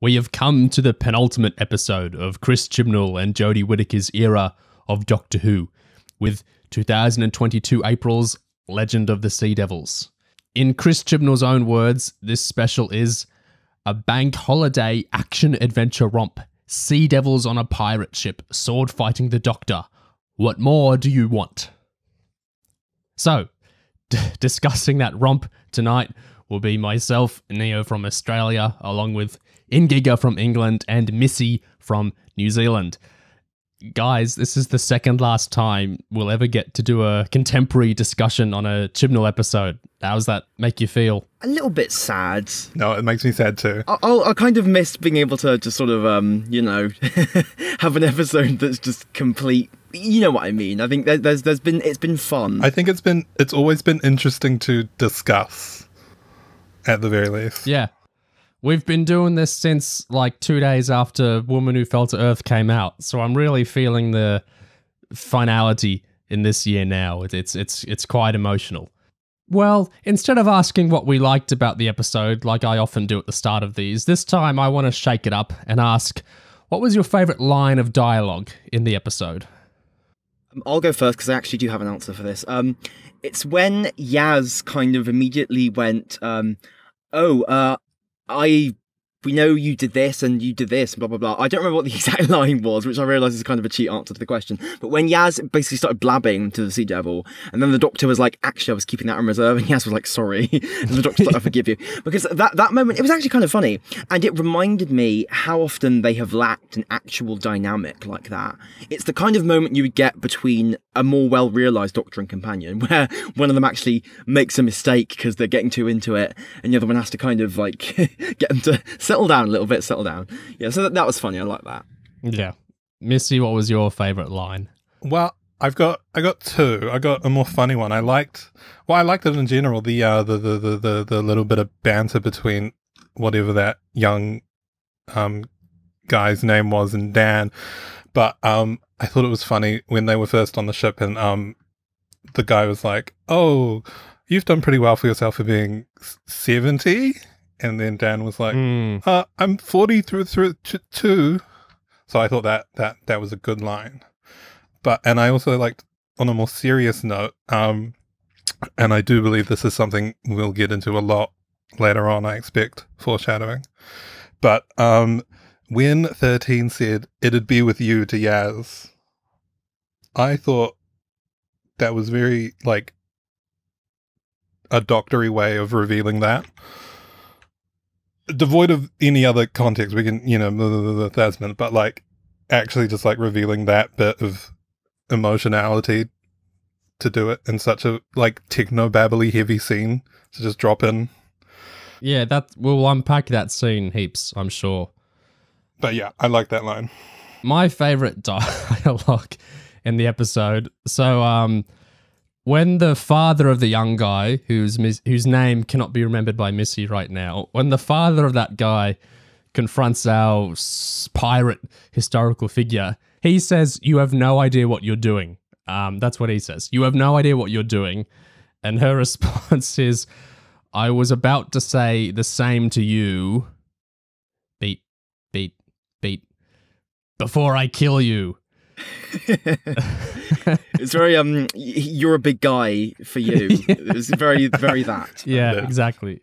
We have come to the penultimate episode of Chris Chibnall and Jodie Whittaker's era of Doctor Who, with 2022 April's Legend of the Sea Devils. In Chris Chibnall's own words, this special is a bank holiday action-adventure romp. Sea devils on a pirate ship, sword fighting the Doctor. What more do you want? So, discussing that romp tonight will be myself, Neo from Australia, along with Ingiga from England and Missy from New Zealand. Guys, this is the second last time we'll ever get to do a contemporary discussion on a Chibnall episode. How does that make you feel? A little bit sad. No, it makes me sad too. I kind of missed being able to just sort of, have an episode that's just complete. You know what I mean? I think it's been fun. I think it's always been interesting to discuss, at the very least. Yeah. We've been doing this since like 2 days after Woman Who Fell to Earth came out, so I'm really feeling the finality in this year now. It's quite emotional. Well, instead of asking what we liked about the episode, like I often do at the start of these, this time I want to shake it up and ask, what was your favourite line of dialogue in the episode? I'll go first because I actually do have an answer for this. It's when Yaz kind of immediately went, we know you did this and you did this, blah, blah, blah. I don't remember what the exact line was, which I realise is kind of a cheat answer to the question. But when Yaz basically started blabbing to the Sea Devil, and then the Doctor was like, actually, I was keeping that in reserve, and Yaz was like, sorry. And the Doctor's like, I forgive you. Because that moment, it was actually kind of funny. And it reminded me how often they have lacked an actual dynamic like that. It's the kind of moment you would get between a more well-realised Doctor and Companion, where one of them actually makes a mistake because they're getting too into it, and the other one has to kind of like get them to settle down a little bit, settle down. Yeah, so that was funny. I like that. Yeah. Missy, what was your favourite line? Well, I got two. I got a more funny one. I liked it in general, the little bit of banter between whatever that young guy's name was and Dan. But I thought it was funny when they were first on the ship and the guy was like, "Oh, you've done pretty well for yourself for being 70." And then Dan was like, "I'm 40 through two." So I thought that was a good line. And I also liked, on a more serious note, and I do believe this is something we'll get into a lot later on, I expect, foreshadowing. But when 13 said, "It'd be with you" to Yaz, I thought that was very, like, a doctory way of revealing that. Devoid of any other context, we can, the Thasmin, but, like, actually just, like, revealing that bit of emotionality to do it in such a, like, techno-babbly heavy scene to just drop in. Yeah, we'll unpack that scene heaps, I'm sure. But yeah, I like that line. My favourite dialogue in the episode. So, when the father of the young guy, whose name cannot be remembered by Missy right now, when the father of that guy confronts our pirate historical figure, he says, "You have no idea what you're doing." That's what he says. "You have no idea what you're doing." And her response is, "I was about to say the same to you. Beat, beat, beat. Before I kill you." It's very you're a big guy for you. It's very, very that. Yeah, exactly.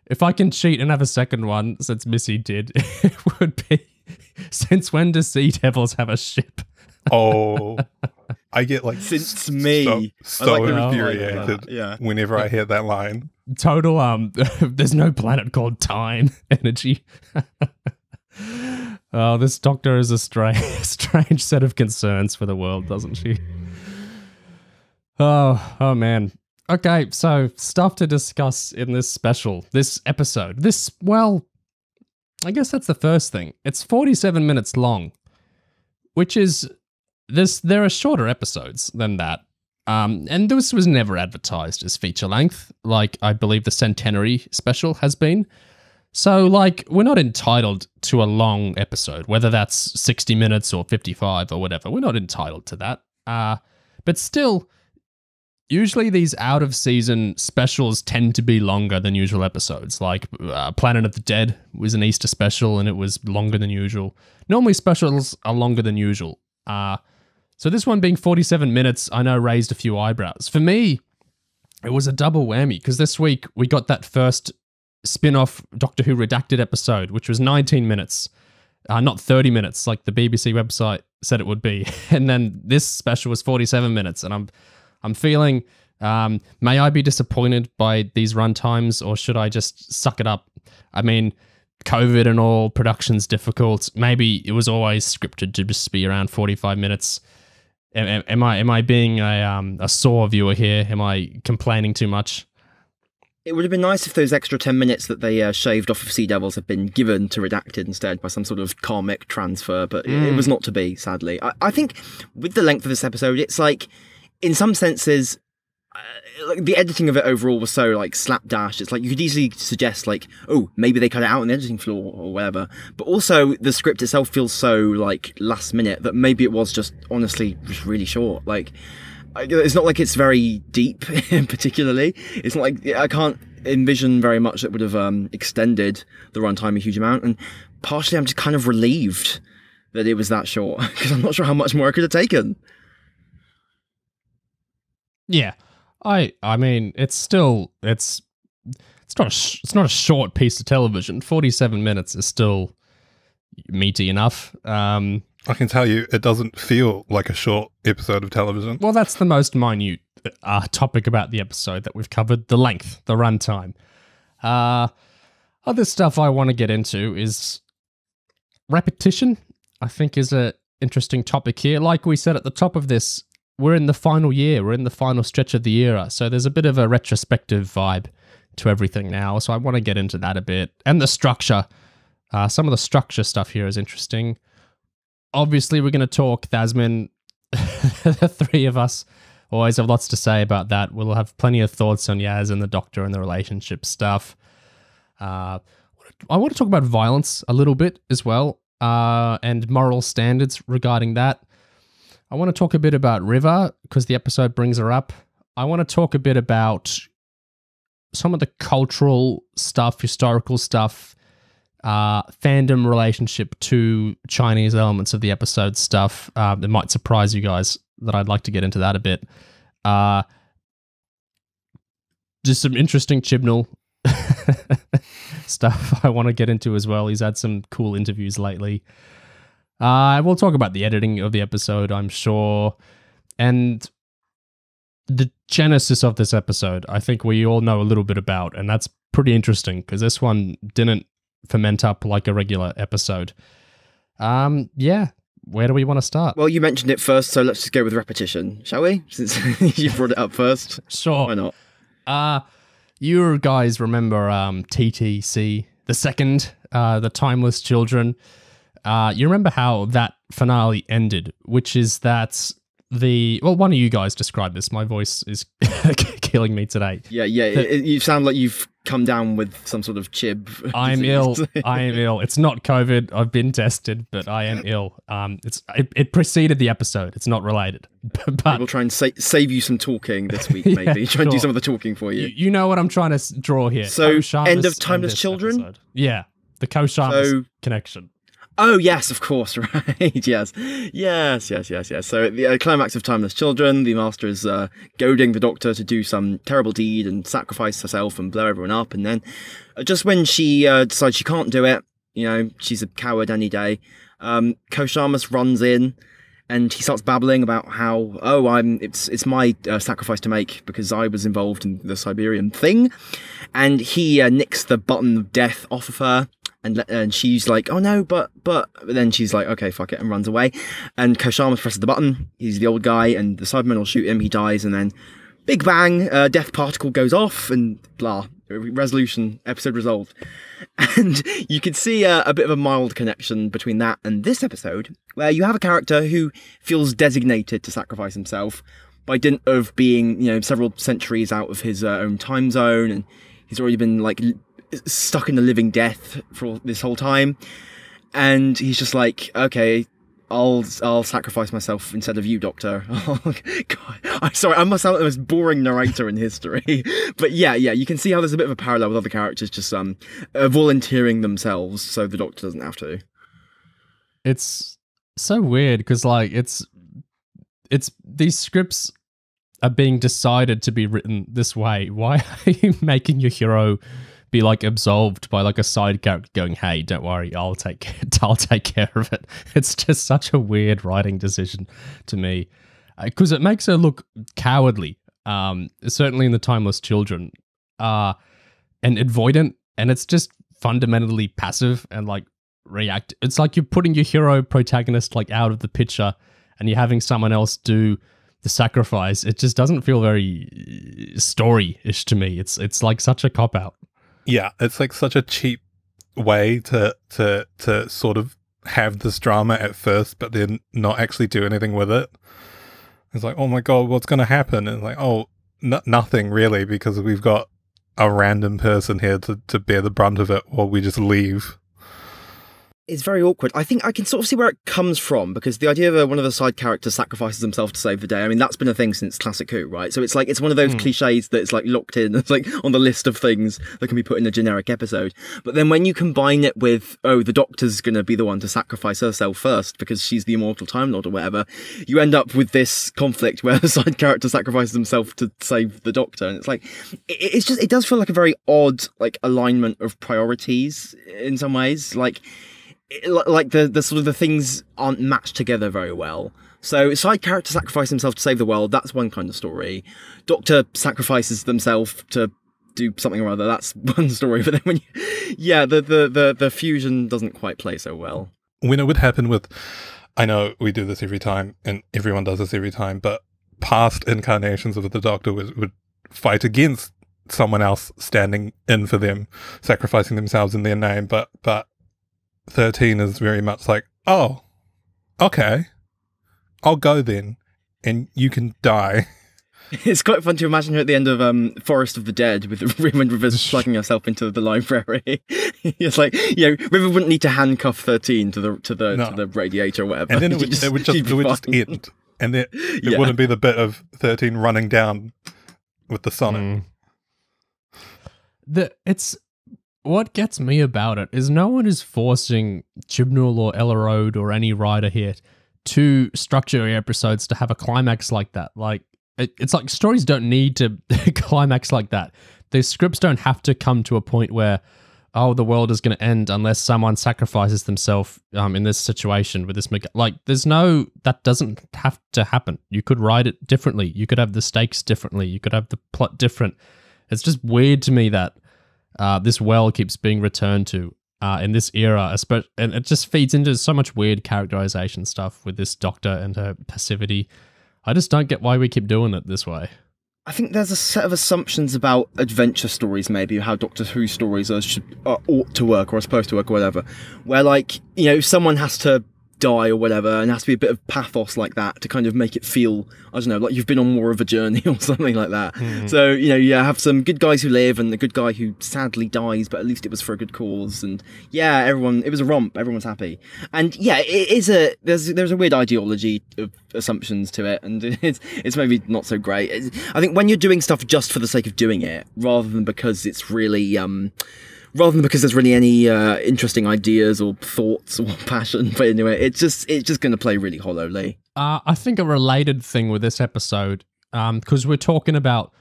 If I can cheat and have a second one, since Missy did, it would be, since when do Sea Devils have a ship? Oh, I get like since me so like infuriated whenever I hear that line. Total there's no planet called Time energy. Oh, this Doctor is a strange set of concerns for the world, doesn't she? Oh man. Okay, so stuff to discuss in this episode. I guess that's the first thing. It's 47 minutes long, which is there are shorter episodes than that. And this was never advertised as feature length, like I believe the Centenary special has been. So, like, we're not entitled to a long episode, whether that's 60 minutes or 55 or whatever. We're not entitled to that. But still, Usually these out-of-season specials tend to be longer than usual episodes. Like Planet of the Dead was an Easter special and it was longer than usual. Normally specials are longer than usual. So this one being 47 minutes, I know raised a few eyebrows. For me, it was a double whammy because this week we got that first spin-off Doctor Who Redacted episode, which was 19 minutes, not 30 minutes like the BBC website said it would be. And then this special was 47 minutes, and I'm feeling, may I be disappointed by these runtimes, or should I just suck it up? I mean, COVID and all, production's difficult. Maybe it was always scripted to just be around 45 minutes. Am I being a sore viewer here? Am I complaining too much? It would have been nice if those extra 10 minutes that they shaved off of Sea Devils had been given to Redacted instead by some sort of karmic transfer, but it was not to be, sadly. I think with the length of this episode, it's like, in some senses, like the editing of it overall was so like slapdash. It's like you could easily suggest like, oh, maybe they cut it out on the editing floor or whatever. But also the script itself feels so like last minute that maybe it was just honestly just really short. Like it's not like it's very deep particularly. It's not like I can't envision very much that would have extended the runtime a huge amount. And partially I'm just kind of relieved that it was that short because I'm not sure how much more I could have taken. Yeah, I mean, it's not a short piece of television. 47 minutes is still meaty enough. I can tell you, it doesn't feel like a short episode of television. Well, that's the most minute topic about the episode that we've covered: the length, the runtime. Other stuff I want to get into is repetition. I think is a interesting topic here. Like we said at the top of this, we're in the final year. We're in the final stretch of the era. So there's a bit of a retrospective vibe to everything now. So I want to get into that a bit. And the structure. Some of the structure stuff here is interesting. Obviously, we're going to talk Thasmin. The three of us always have lots to say about that. We'll have plenty of thoughts on Yaz and the Doctor and the relationship stuff. I want to talk about violence a little bit as well. And moral standards regarding that. I want to talk a bit about River, because the episode brings her up. I want to talk a bit about some of the cultural stuff, historical stuff, fandom relationship to Chinese elements of the episode stuff. That might surprise you guys that I'd like to get into that a bit. Just some interesting Chibnall stuff I want to get into as well. He's had some cool interviews lately. We'll talk about the editing of the episode, I'm sure. And the genesis of this episode, I think we all know a little bit about, and that's pretty interesting because this one didn't ferment up like a regular episode. Yeah, where do we want to start? Well, you mentioned it first, so let's just go with repetition, shall we? Since you brought it up first. Sure. Why not? You guys remember TTC, the second, the Timeless Children. You remember how that finale ended, which is that one of you guys described this. My voice is killing me today. Yeah. You sound like you've come down with some sort of chib. I'm ill. I am ill. It's not COVID. I've been tested, but I am ill. It preceded the episode. It's not related. But we'll try and save you some talking this week, maybe. Yeah, try and do some of the talking for you. You know what I'm trying to draw here. So, end of Timeless Children? Episode. Yeah, the Ko-Shamas connection. Oh, yes, of course, right. Yes. So the climax of Timeless Children, the Master is goading the Doctor to do some terrible deed and sacrifice herself and blow everyone up. And then just when she decides she can't do it, she's a coward any day, Ko-Shamas runs in and he starts babbling about how, it's my sacrifice to make because I was involved in the Siberian thing. And he nicks the button of death off of her. And she's like, oh no, but then she's like, okay, fuck it, and runs away. And Ko-Shamas presses the button. He's the old guy, and the Cybermen will shoot him. He dies, and then big bang, death particle goes off, and blah, resolution, episode resolved. And you can see a bit of a mild connection between that and this episode, where you have a character who feels designated to sacrifice himself by dint of being, several centuries out of his own time zone, and he's already been like stuck in a living death for this whole time, and he's just like, okay, I'll sacrifice myself instead of you, Doctor. Oh, God. I'm sorry, I must sound like the most boring narrator in history. But yeah, you can see how there's a bit of a parallel with other characters just volunteering themselves so the Doctor doesn't have to. It's so weird because like it's these scripts are being decided to be written this way. Why are you making your hero be like absolved by like a side character going, "Hey, don't worry, I'll take care of it"? It's just such a weird writing decision to me because it makes her look cowardly. Certainly in the Timeless Children, and avoidant, and it's just fundamentally passive and like react. It's like you're putting your hero protagonist like out of the picture, and you're having someone else do the sacrifice. It just doesn't feel very story-ish to me. It's like such a cop-out. Yeah, it's like such a cheap way to sort of have this drama at first, but then not actually do anything with it. It's like, oh my God, what's going to happen? And like, oh, nothing really, because we've got a random person here to bear the brunt of it while we just leave. It's very awkward. I think I can sort of see where it comes from, because the idea of one of the side characters sacrifices himself to save the day, I mean, that's been a thing since Classic Who, right? So it's like, it's one of those cliches that it's like locked in, it's like on the list of things that can be put in a generic episode. But then when you combine it with, oh, the Doctor's going to be the one to sacrifice herself first because she's the immortal Time Lord or whatever, you end up with this conflict where the side character sacrifices himself to save the Doctor. And it's like, it's just, it does feel like a very odd, like, alignment of priorities in some ways. Like the sort of the things aren't matched together very well. So side character sacrifice himself to save the world, that's one kind of story. Doctor sacrifices themselves to do something or other, that's one story. But then when the fusion doesn't quite play so well. When it would happen with, I know we do this every time and everyone does this every time, but past incarnations of the Doctor would fight against someone else standing in for them, sacrificing themselves in their name, but 13 is very much like, oh, okay, I'll go then, and you can die. It's quite fun to imagine her at the end of Forest of the Dead with Raymond Rivers plugging herself into the library. It's like, River wouldn't need to handcuff 13 to the radiator or whatever. And then it would just end, and it wouldn't be the bit of 13 running down with the sonnet. What gets me about it is no one is forcing Chibnall or Ella Road or any writer here to structure episodes to have a climax like that. Like, it's like stories don't need to climax like that. The scripts don't have to come to a point where, oh, the world is going to end unless someone sacrifices themselves in this situation with this. Like, that doesn't have to happen. You could write it differently. You could have the stakes differently. You could have the plot different. It's just weird to me that this well keeps being returned to in this era, and it just feeds into so much weird characterization stuff with this Doctor and her passivity. I just don't get why we keep doing it this way. I think there's a set of assumptions about adventure stories, maybe, how Doctor Who stories ought to work or are supposed to work or whatever, where, like, someone has to die or whatever, and has to be a bit of pathos like that to kind of make it feel, I don't know, like you've been on more of a journey or something like that. So, you have some good guys who live and the good guy who sadly dies, but at least it was for a good cause. And it was a romp, everyone's happy. And there's a weird ideology of assumptions to it, and it's maybe not so great. I think when you're doing stuff just for the sake of doing it, rather than because it's really there's really any interesting ideas or thoughts or passion put into it, it's just going to play really hollowly. I think a related thing with this episode, because we're talking about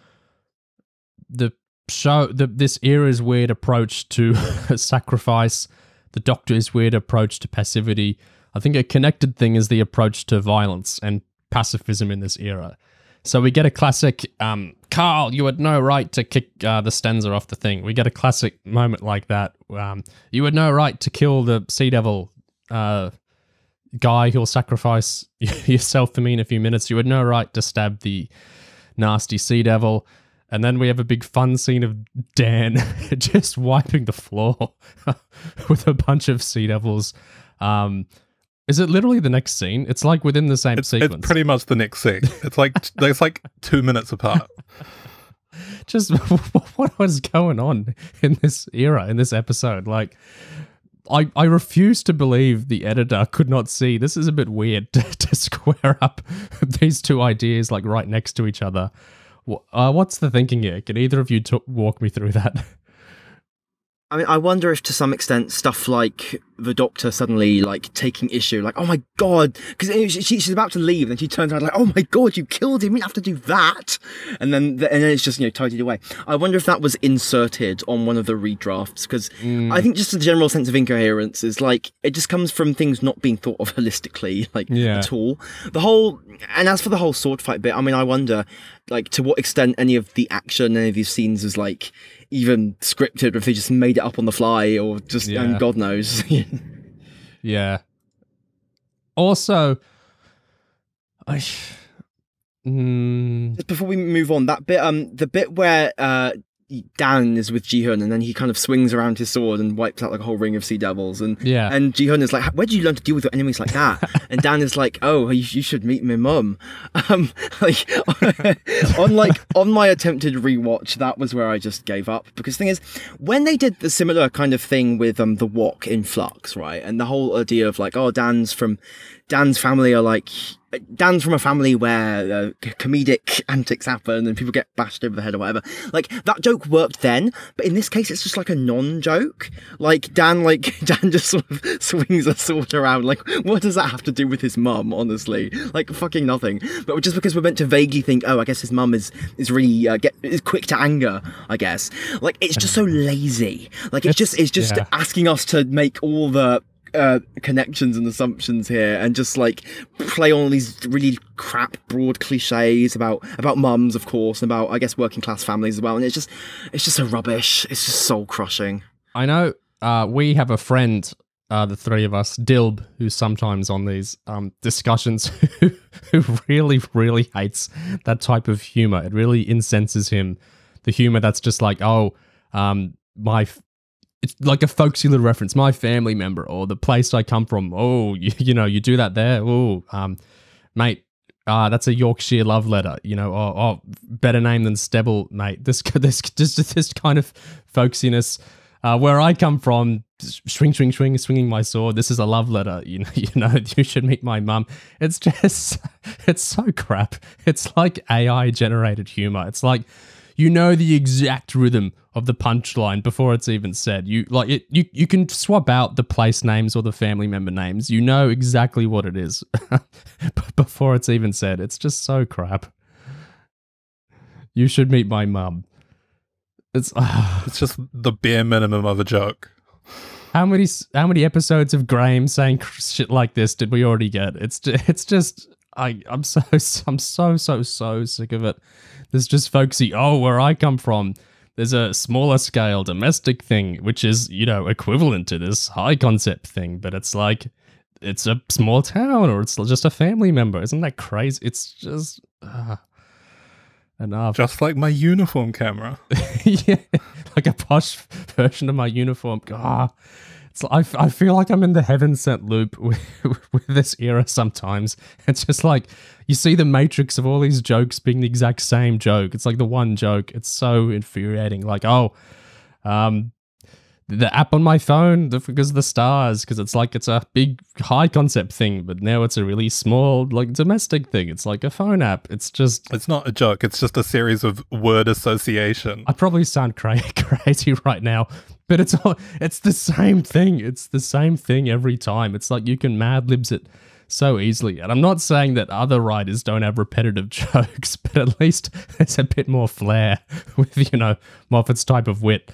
the show, this era's weird approach to sacrifice, the Doctor's weird approach to passivity. I think a connected thing is the approach to violence and pacifism in this era. So we get a classic, Carl, you had no right to kick the stanza off the thing. We get a classic moment like that. You had no right to kill the Sea Devil guy who'll sacrifice yourself for me in a few minutes. You had no right to stab the nasty Sea Devil. And then we have a big fun scene of Dan just wiping the floor with a bunch of Sea Devils. Is it literally the next scene? It's like within the same sequence. It's pretty much the next scene. It's like 2 minutes apart. Just what was going on in this era, in this episode? Like, I refuse to believe the editor could not see. This is a bit weird to square up these two ideas like right next to each other. What's the thinking here? Can either of you walk me through that? I mean, I wonder if to some extent stuff like the Doctor suddenly like taking issue, like, oh my god, because she's about to leave, and then she turns around like, oh my god, you killed him, you didn't have to do that, and then it's just, you know, tidied away. I wonder if that was inserted on one of the redrafts, because I think just the general sense of incoherence is like, it just comes from things not being thought of holistically, like at all. And as for the whole sword fight bit, I mean, I wonder like to what extent any of the action, any of these scenes is like even scripted, or if they just made it up on the fly, or just, and God knows. Yeah. Also, just before we move on, that bit, the bit where Dan is with Ji-hun, and then he kind of swings around his sword and wipes out like a whole ring of sea devils, and Ji-hun is like, where did you learn to deal with your enemies like that? And Dan is like, oh, you should meet my mum. Like on my attempted rewatch, that was where I just gave up, because the thing is, when they did the similar kind of thing with the Wok in Flux, right, and the whole idea of like, oh, Dan's family are like, Dan's from a family where comedic antics happen and people get bashed over the head or whatever. Like, that joke worked then, but in this case, it's just like a non-joke. Like, Dan just sort of swings a sword around. Like, what does that have to do with his mum, honestly? Like, fucking nothing. But just because we're meant to vaguely think, oh, I guess his mum is really, is quick to anger, I guess. Like, it's just so lazy. Like, it's just asking us to make all the connections and assumptions here, and just like play on all these really crap broad cliches about mums, of course, and about, I guess, working class families as well, and it's just so rubbish. It's just soul crushing. I know we have a friend, the three of us, Dilb, who's sometimes on these discussions, who really, really hates that type of humor. It really incenses him. The humor that's just like, oh, it's like a folksy little reference, my family member, or the place I come from. Oh, you know, you do that there. Oh, mate, that's a Yorkshire love letter. You know, oh, better name than Stebble, mate. This kind of folksiness. Where I come from, swinging my sword. This is a love letter. You know, you should meet my mum. It's just, it's so crap. It's like AI generated humor. It's like, you know, the exact rhythm of the punchline before it's even said. You can swap out the place names or the family member names. You know exactly what it is before it's even said. It's just so crap. You should meet my mum. It's just the bare minimum of a joke. How many episodes of Graham saying shit like this did we already get? It's just I'm so sick of it. There's just folksy, oh, where I come from, there's a smaller scale domestic thing, which is, you know, equivalent to this high concept thing, but it's like, it's a small town, or it's just a family member. Isn't that crazy? It's just enough. Just like my uniform camera. Yeah, like a posh version of my uniform. It's I feel like I'm in the heaven sent loop with this era sometimes. It's just like, you see the matrix of all these jokes being the exact same joke. It's like the one joke. It's so infuriating. Like, oh, the app on my phone because of the stars, because it's like, it's a big high concept thing, but now it's a really small, like, domestic thing. It's like a phone app. It's not a joke. It's just a series of word association. I probably sound crazy right now, but it's the same thing. It's the same thing every time. It's like you can Mad Libs it so easily. And I'm not saying that other writers don't have repetitive jokes, but at least there's a bit more flair with, you know, Moffat's type of wit.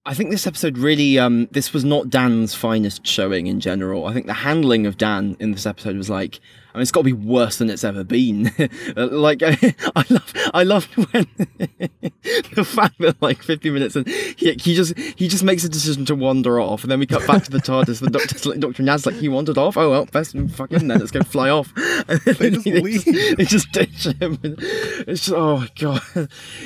I think this episode really, this was not Dan's finest showing in general. I think the handling of Dan in this episode was like, I mean, it's got to be worse than it's ever been. Like, I love when the fact that like 50 minutes and he just makes a decision to wander off, and then we cut back to the TARDIS. The Doctor and Yaz like, he wandered off. Oh well, best fucking then let's go fly off. And they just ditch him. It's just, oh my god.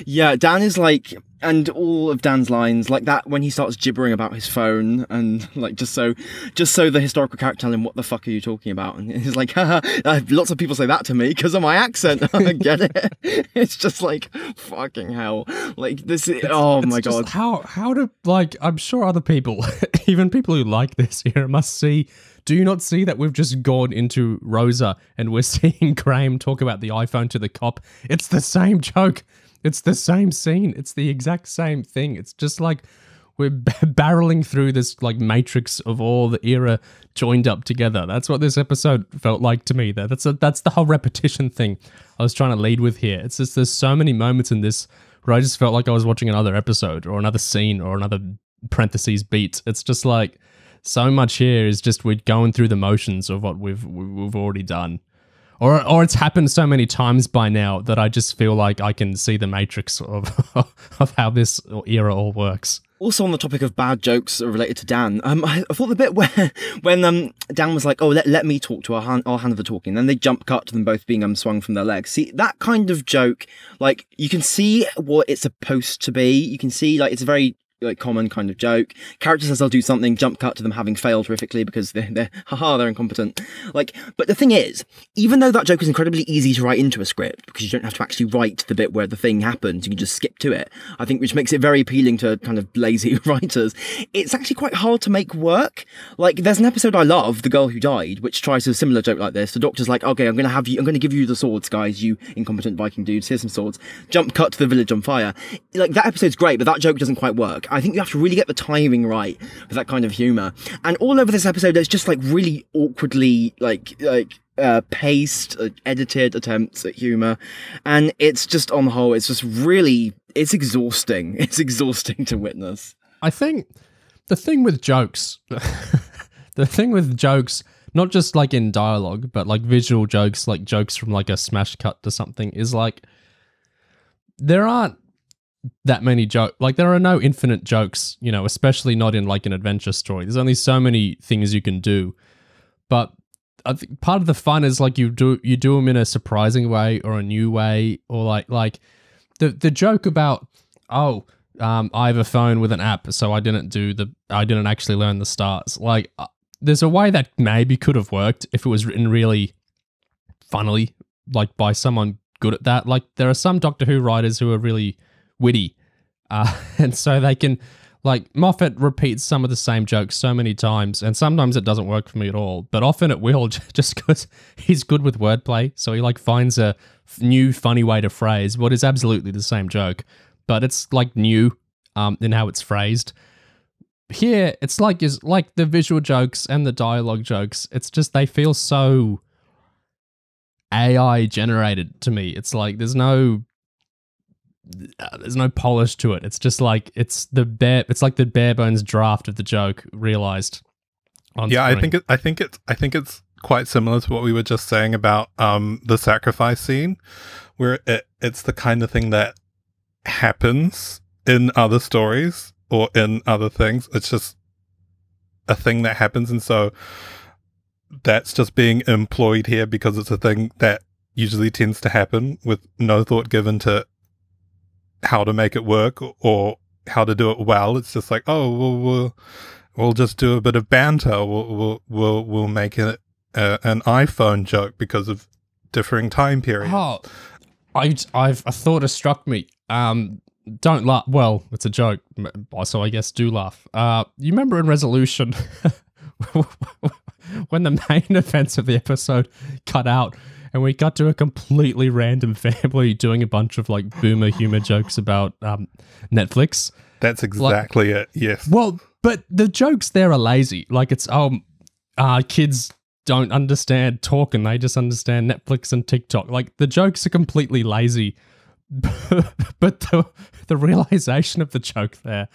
Yeah, Dan is like. And all of Dan's lines, like that when he starts gibbering about his phone, and like just so the historical character tell him, what the fuck are you talking about? And he's like, haha, Lots of people say that to me because of my accent. I get it. It's just like, fucking hell. Like, this is, oh my God. How do, like, I'm sure other people, even people who like this here, must see. Do you not see that we've just gone into Rosa and we're seeing Graham talk about the iPhone to the cop? It's the same joke. It's the same scene. It's the exact same thing. It's just like we're barreling through this like matrix of all the era joined up together. That's what this episode felt like to me. That's the whole repetition thing I was trying to lead with here. It's just there's so many moments in this where I just felt like I was watching another episode or another scene or another parentheses beat. It's just like so much here is just we're going through the motions of what we've already done. Or it's happened so many times by now that I just feel like I can see the matrix of how this era all works. Also on the topic of bad jokes related to Dan, I thought the bit where when Dan was like, oh, let me talk to our hand of the talking, then they jump cut to them both being swung from their legs. See, that kind of joke, like, you can see what it's supposed to be. You can see, like, it's a very like common kind of joke. Character says they'll do something, jump cut to them having failed horrifically because they're incompetent. Like, but the thing is, even though that joke is incredibly easy to write into a script because you don't have to actually write the bit where the thing happens, you can just skip to it. I think which makes it very appealing to kind of lazy writers. It's actually quite hard to make work. Like, there's an episode I love, The Girl Who Died, which tries a similar joke like this. The doctor's like, okay, I'm going to give you the swords, guys, you incompetent Viking dudes. Here's some swords. Jump cut to the village on fire. Like, that episode's great, but that joke doesn't quite work. I think you have to really get the timing right with that kind of humour. And all over this episode, there's just like really awkwardly paced, edited attempts at humour. And it's just, on the whole, it's just really, it's exhausting. It's exhausting to witness. I think the thing with jokes, not just like in dialogue, but like visual jokes, like jokes from like a smash cut to something, is like, there aren't that many jokes. Like, there are no infinite jokes, you know, especially not in like an adventure story. There's only so many things you can do. But I think part of the fun is like you do them in a surprising way or a new way, or like the joke about, I have a phone with an app, so I didn't actually learn the stars. Like, there's a way that maybe could have worked if it was written really funnily, like by someone good at that. Like, there are some Doctor Who writers who are really witty, and so they can, like, Moffat repeats some of the same jokes so many times, and sometimes it doesn't work for me at all, but often it will, just because he's good with wordplay, so he like finds a new funny way to phrase what is absolutely the same joke, but it's like new in how it's phrased. Here it's like the visual jokes and the dialogue jokes, it's just they feel so AI generated to me. It's like there's no polish to it. It's just like it's like the bare bones draft of the joke realized on screen. I think it's quite similar to what we were just saying about the sacrifice scene, where it's the kind of thing that happens in other stories or in other things. It's just a thing that happens, and so that's just being employed here because it's a thing that usually tends to happen with no thought given to how to make it work or how to do it well. It's just like, oh, we'll just do a bit of banter. We'll make it an iPhone joke because of differing time periods. Oh, a thought has struck me. Don't laugh. Well, it's a joke, so I guess do laugh. You remember in Resolution when the main events of the episode cut out and we got to a completely random family doing a bunch of like boomer humor jokes about Netflix? That's exactly it, yes. Well, but the jokes there are lazy. Like, it's, kids don't understand talking, they just understand Netflix and TikTok. Like, the jokes are completely lazy. But the realization of the joke there,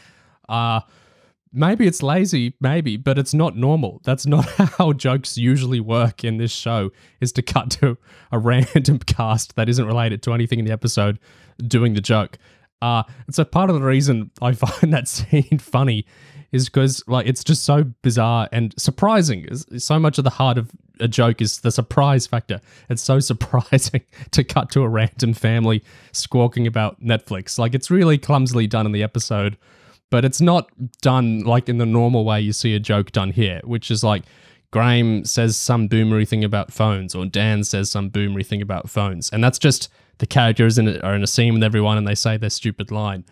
maybe it's lazy, maybe, but it's not normal. That's not how jokes usually work in this show, is to cut to a random cast that isn't related to anything in the episode doing the joke. And so part of the reason I find that scene funny is because, like, it's just so bizarre and surprising. So much of the heart of a joke is the surprise factor. It's so surprising to cut to a random family squawking about Netflix. Like, it's really clumsily done in the episode, but it's not done like in the normal way you see a joke done here, which is like Graham says some boomery thing about phones, or Dan says some boomery thing about phones. And that's just the characters are in a scene with everyone and they say their stupid line.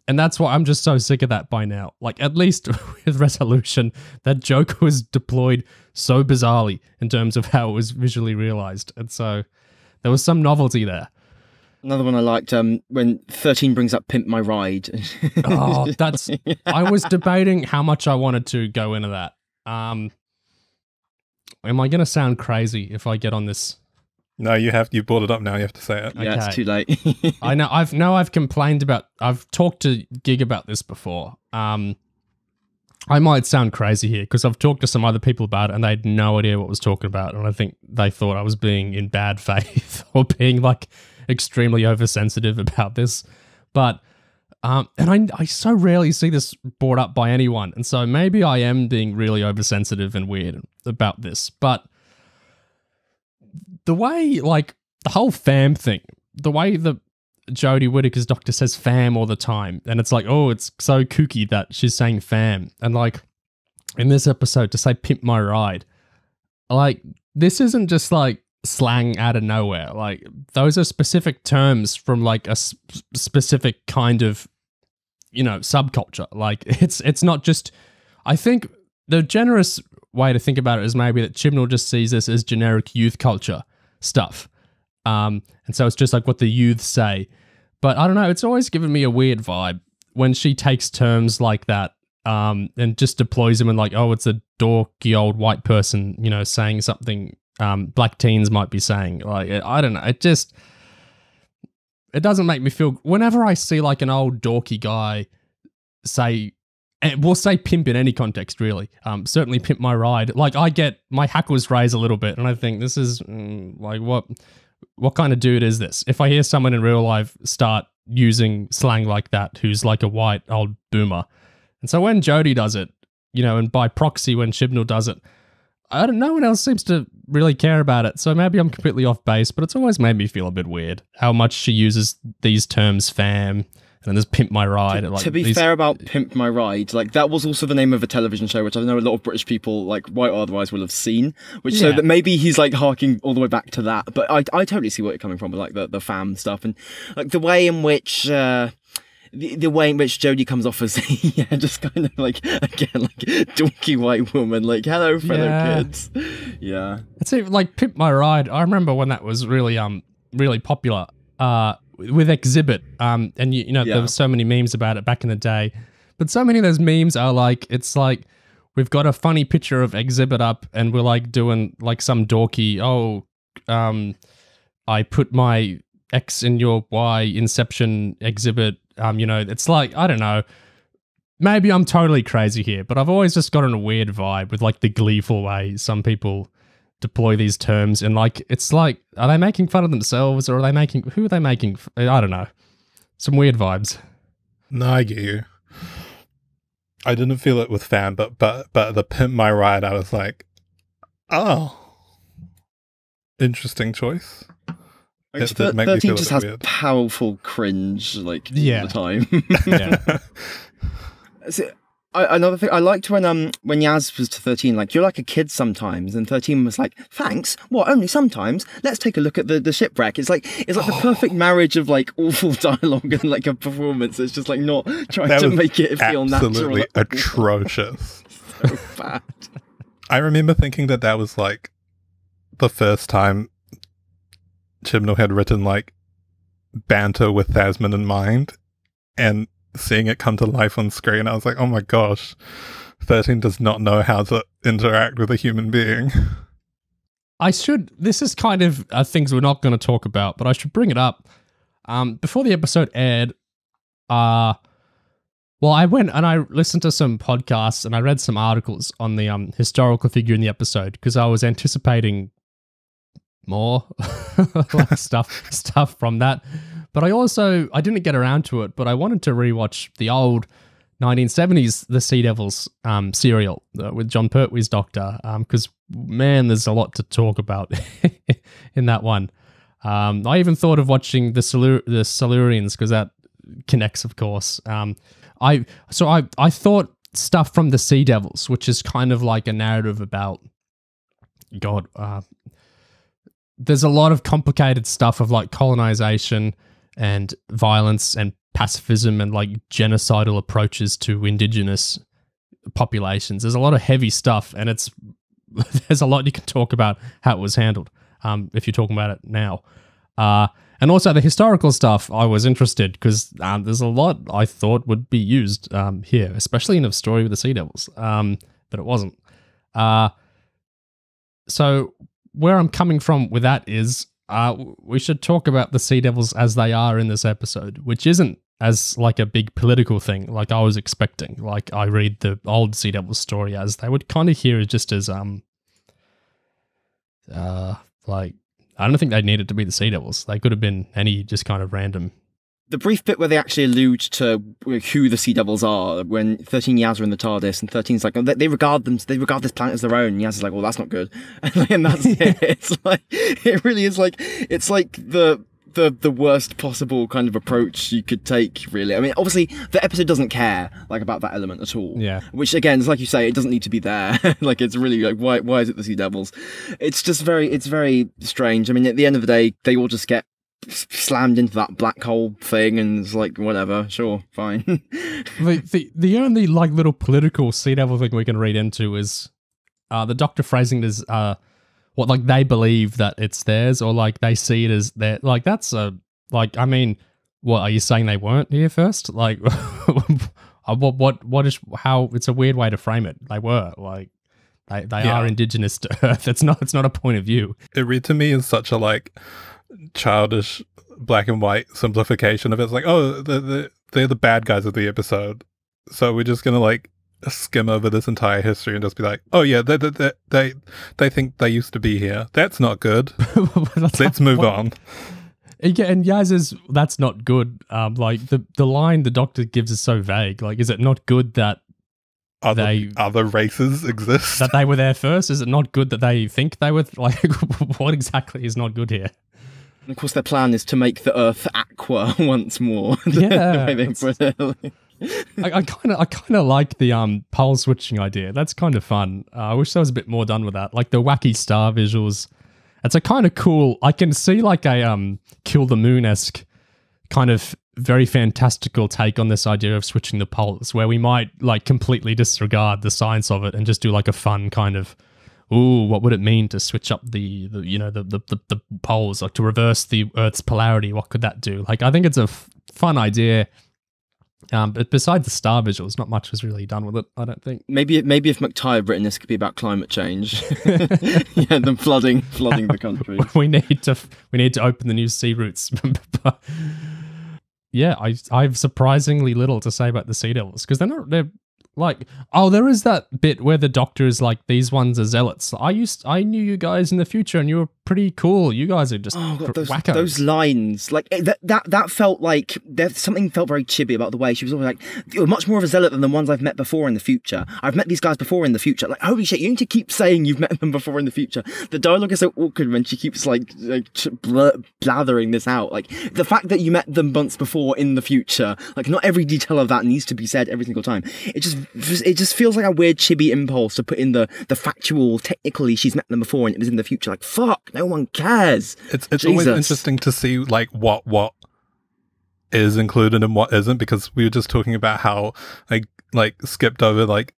And that's why I'm just so sick of that by now. Like, at least with Resolution, that joke was deployed so bizarrely in terms of how it was visually realized. And so there was some novelty there. Another one I liked, when 13 brings up Pimp My Ride. Oh, that's... I was debating how much I wanted to go into that. Am I going to sound crazy if I get on this? No, you brought it up now. You have to say it. Yeah, Okay. It's too late. I know. I've complained about. I've talked to Gig about this before. I might sound crazy here because I've talked to some other people about it and they had no idea what I was talking about, and I think they thought I was being in bad faith or being like extremely oversensitive about this. But and I so rarely see this brought up by anyone, and so maybe I am being really oversensitive and weird about this, but. The way, like, the whole fam thing, the way the Jodie Whittaker's doctor says fam all the time, and it's like, oh, it's so kooky that she's saying fam. And, like, in this episode, to say pimp my ride, like, this isn't just, like, slang out of nowhere. Like, those are specific terms from, like, a specific kind of, you know, subculture. Like, it's not just... I think the generous way to think about it is maybe that Chibnall just sees this as generic youth culture stuff. And so it's just like what the youths say. But I don't know, it's always given me a weird vibe when she takes terms like that and just deploys them and like, oh, it's a dorky old white person, you know, saying something black teens might be saying. Like, I don't know, it doesn't make me feel... Whenever I see like an old dorky guy say... And we'll say pimp in any context, really. Certainly pimp my ride. Like, I get my hackles raise a little bit, and I think this is like, what kind of dude is this? If I hear someone in real life start using slang like that, who's like a white old boomer, and so when Jodie does it, you know, and by proxy when Chibnall does it, I don't know, no one else seems to really care about it. So maybe I'm completely off base, but it's always made me feel a bit weird how much she uses these terms, fam. And then there's Pimp My Ride. To be fair about Pimp My Ride, like that was also the name of a television show, which I know a lot of British people, like white or otherwise, will have seen. Which so that maybe he's like harking all the way back to that. But I totally see where you're coming from with like the fam stuff and like the way in which the way in which Jodie comes off as just kind of like again like dorky white woman, like hello fellow kids. Yeah, it's even like Pimp My Ride. I remember when that was really really popular. With Exhibit, and you know, there were so many memes about it back in the day, but so many of those memes are like, it's like, we've got a funny picture of Exhibit up and we're like doing like some dorky, I put my X in your Y Inception Exhibit, you know, it's like, I don't know, maybe I'm totally crazy here, but I've always just gotten a weird vibe with like the gleeful way some people deploy these terms, and like it's like, are they making fun of themselves or are they making... Who are they making... I don't know. Some weird vibes. No, I get you. I didn't feel it with fam, but the Pimp My Ride, I was like, oh, interesting choice. Like, 13 just has weird. Powerful cringe like all the time. Yeah. So, another thing I liked when Yaz was to 13, like, you're like a kid sometimes, and 13 was like, thanks, what, only sometimes? Let's take a look at the shipwreck. It's like the perfect marriage of like awful dialogue and like a performance. It's just like not trying to make it feel natural. Absolutely atrocious. So bad. I remember thinking that was like the first time Chibnall had written like banter with Thasmin in mind, and seeing it come to life on screen, I was like, oh my gosh, 13 does not know how to interact with a human being. This is kind of things we're not going to talk about, but I should bring it up. Before the episode aired, I went and I listened to some podcasts and I read some articles on the historical figure in the episode because I was anticipating more like stuff from that. But I didn't get around to it, but I wanted to rewatch the old 1970s The Sea Devils serial with John Pertwee's Doctor, because, man, there's a lot to talk about in that one. I even thought of watching the Silurians because that connects, of course. I thought stuff from the Sea Devils, which is kind of like a narrative about God. There's a lot of complicated stuff of like colonization and violence and pacifism and like genocidal approaches to indigenous populations. There's a lot of heavy stuff, and there's a lot you can talk about how it was handled. If you're talking about it now, and also the historical stuff, I was interested because there's a lot I thought would be used here, especially in a story with the Sea Devils, but it wasn't. So where I'm coming from with that is we should talk about the Sea Devils as they are in this episode, which isn't as like a big political thing like I was expecting. Like I read the old Sea Devils story as they would kind of hear just as like I don't think they needed to be the Sea Devils. They could have been any just kind of random. The brief bit where they actually allude to who the Sea Devils are, when 13 Yaz are in the TARDIS, and 13's like, they regard this planet as their own. And Yaz is like, well, that's not good. And that's it. It's like, it really is like, it's like the worst possible kind of approach you could take, really. I mean, obviously, the episode doesn't care, like, about that element at all. Yeah. Which, again, is like you say, it doesn't need to be there. Like, it's really, like, why is it the Sea Devils? It's just it's very strange. I mean, at the end of the day, they all just get slammed into that black hole thing, and it's like, whatever, sure, fine. the only, like, little political Sea Devil thing we can read into is the Doctor phrasing it as, what, like, they believe that it's theirs, or, like, they see it as their, like, that's a, like, I mean, what, are you saying they weren't here first? Like, what is, how, it's a weird way to frame it. They were, like, they are indigenous to Earth. It's not a point of view. It read to me as such a, like, childish black and white simplification of it. It's like, oh, they're the bad guys of the episode, so we're just gonna, like, skim over this entire history and just be like, oh yeah, they think they used to be here. That's not good. Let's move on. Yeah, and Yaz's that's not good. Like the line the Doctor gives is so vague. Like, is it not good that other races exist? That they were there first? Is it not good that they think they were? Like, what exactly is not good here? And of course, their plan is to make the Earth aqua once more. Yeah. The way they put it. I kind of like the pole switching idea. That's kind of fun. I wish there was a bit more done with that. Like the wacky star visuals. It's a kind of cool. I can see like a Kill the Moon-esque kind of very fantastical take on this idea of switching the poles, where we might like completely disregard the science of it and just do like a fun kind of, ooh, what would it mean to switch up the poles, like to reverse the Earth's polarity? What could that do? Like, I think it's a fun idea. But besides the star visuals, not much was really done with it, I don't think. Maybe if McTighe had written this, could be about climate change. Yeah, them flooding the country. we need to open the new sea routes. Yeah, I've surprisingly little to say about the Sea Devils, because they're like, oh, there is that bit where the Doctor is like, these ones are zealots. I knew you guys in the future and you were pretty cool. You guys are just wackos. Those lines, like that felt like something felt very chibi about the way she was always like, you're much more of a zealot than the ones I've met before in the future. I've met these guys before in the future. Like, holy shit, you need to keep saying you've met them before in the future. The dialogue is so awkward when she keeps blathering this out. Like, the fact that you met them months before in the future, like, not every detail of that needs to be said every single time. It just feels like a weird chibi impulse to put in the factual, technically she's met them before and it was in the future. Like, fuck, no one cares. It's always interesting to see like what is included and what isn't, because we were just talking about how I like skipped over like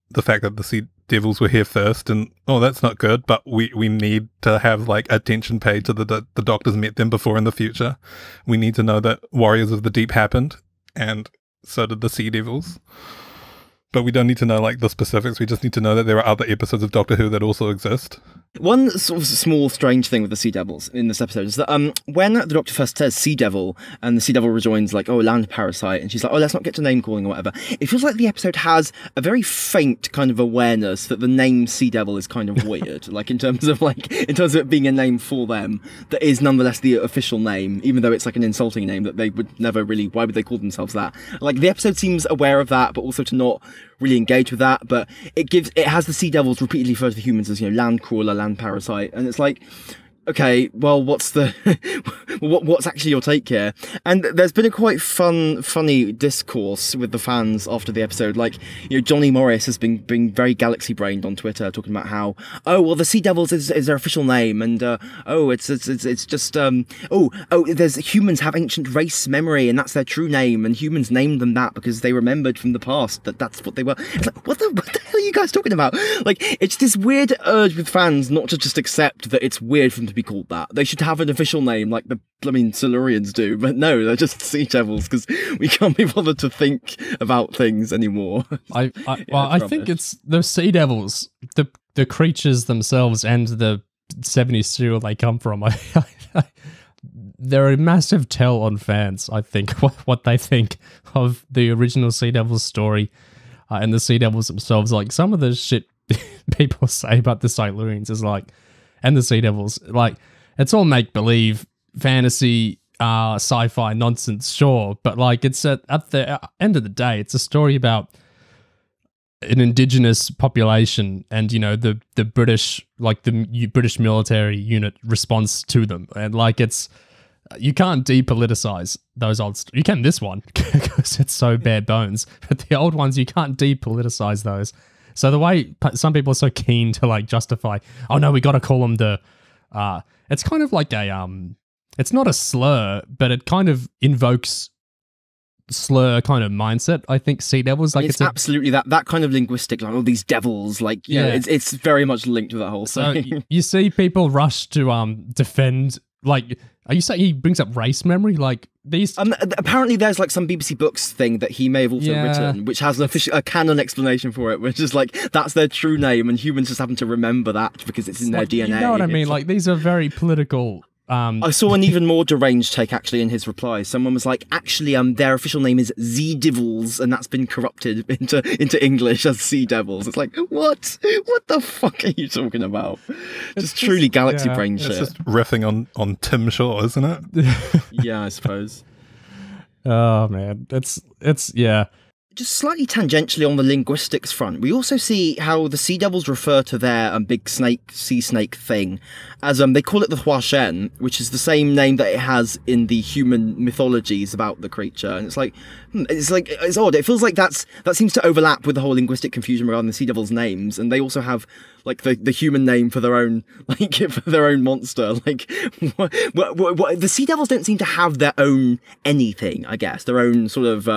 the fact that the Sea Devils were here first, and oh, that's not good, but we need to have like attention paid to the Doctors met them before in the future. We need to know that Warriors of the Deep happened, and so did the Sea Devils. But we don't need to know like the specifics. We just need to know that there are other episodes of Doctor Who that also exist. One sort of small strange thing with the Sea Devils in this episode is that when the Doctor first says Sea Devil, and the Sea Devil rejoins like, oh, land parasite, and she's like, oh, let's not get to name calling or whatever, it feels like the episode has a very faint kind of awareness that the name Sea Devil is kind of weird. Like in terms of it being a name for them that is nonetheless the official name, even though it's like an insulting name that they would never really, why would they call themselves that? Like, the episode seems aware of that, but also to not really engage with that. But it has the Sea Devils repeatedly refer to the humans as, land crawler, land parasite, and it's like, okay, well, what's the what's actually your take here? And there's been a quite funny discourse with the fans after the episode. Like, Johnny Morris has been very galaxy brained on Twitter, talking about how, oh, well, the Sea Devils is their official name, and it's just there's humans have ancient race memory, and that's their true name, and humans named them that because they remembered from the past that's what they were. It's like, what the hell are you guys talking about? Like, it's this weird urge with fans not to just accept that it's weird for them to be called that. They should have an official name like the Silurians do, but no, they're just Sea Devils because we can't be bothered to think about things anymore. I think it's the Sea Devils, the creatures themselves, and the 70s serial they come from. They're a massive tell on fans, I think, what they think of the original Sea Devils story and the Sea Devils themselves. Like, some of the shit people say about the Silurians is like, and the Sea Devils, like, it's all make-believe, fantasy, sci-fi nonsense, sure, but like, it's at the end of the day, it's a story about an indigenous population and, the British, like the British military unit response to them. And like, you can't depoliticize those old you can this one because it's so bare bones, but the old ones, you can't depoliticize those. So the way some people are so keen to like justify, oh no, we got to call them it's kind of like it's not a slur, but it kind of invokes slur kind of mindset. I think Sea Devils, like, it's absolutely that kind of linguistic, like all these devils, like, it's very much linked to that whole thing. So you see people rush to defend, like, are you saying he brings up race memory? Like, these... apparently there's like some BBC Books thing that he may have also written, which has a canon explanation for it, which is like, that's their true name, and humans just happen to remember that because it's in their DNA. You know what I mean? Like, these are very political... I saw an even more deranged take actually in his reply. Someone was like, actually, their official name is Sea Devils, and that's been corrupted into English as Sea Devils. It's like, what? What the fuck are you talking about? Just truly galaxy brain shit. It's just riffing on Tim Shaw, isn't it? Yeah, I suppose. Oh man, it's Just slightly tangentially on the linguistics front, we also see how the Sea Devils refer to their big sea snake thing as they call it the Hua Shen, which is the same name that it has in the human mythologies about the creature. And it's odd. It feels like that seems to overlap with the whole linguistic confusion regarding the Sea Devils' names, and they also have like the human name for their own monster. Like, the Sea Devils don't seem to have their own anything. I guess their own sort of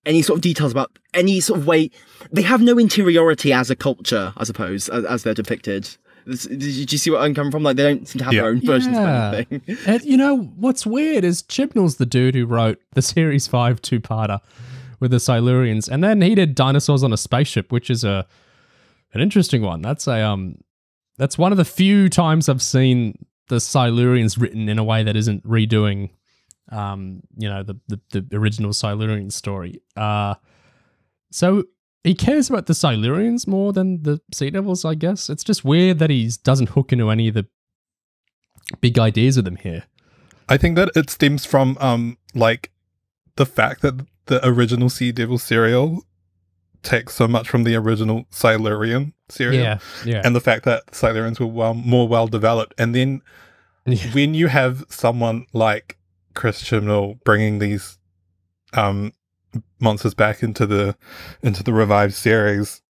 any sort of details about any sort of way. They have no interiority as a culture, I suppose, as they're depicted. Did you see what I'm coming from? Like, they don't seem to have their own versions of anything. And what's weird is Chibnall's the dude who wrote the Series 5 two-parter with the Silurians, and then he did Dinosaurs on a Spaceship, which is an interesting one. That's one of the few times I've seen the Silurians written in a way that isn't redoing the original Silurian story. So he cares about the Silurians more than the Sea Devils, I guess. It's just weird that he doesn't hook into any of the big ideas of them here. I think that it stems from like the fact that the original Sea Devil serial takes so much from the original Silurian serial. Yeah. And the fact that the Silurians were more well developed. And then when you have someone like Chris Chibnall bringing these monsters back into the revived series,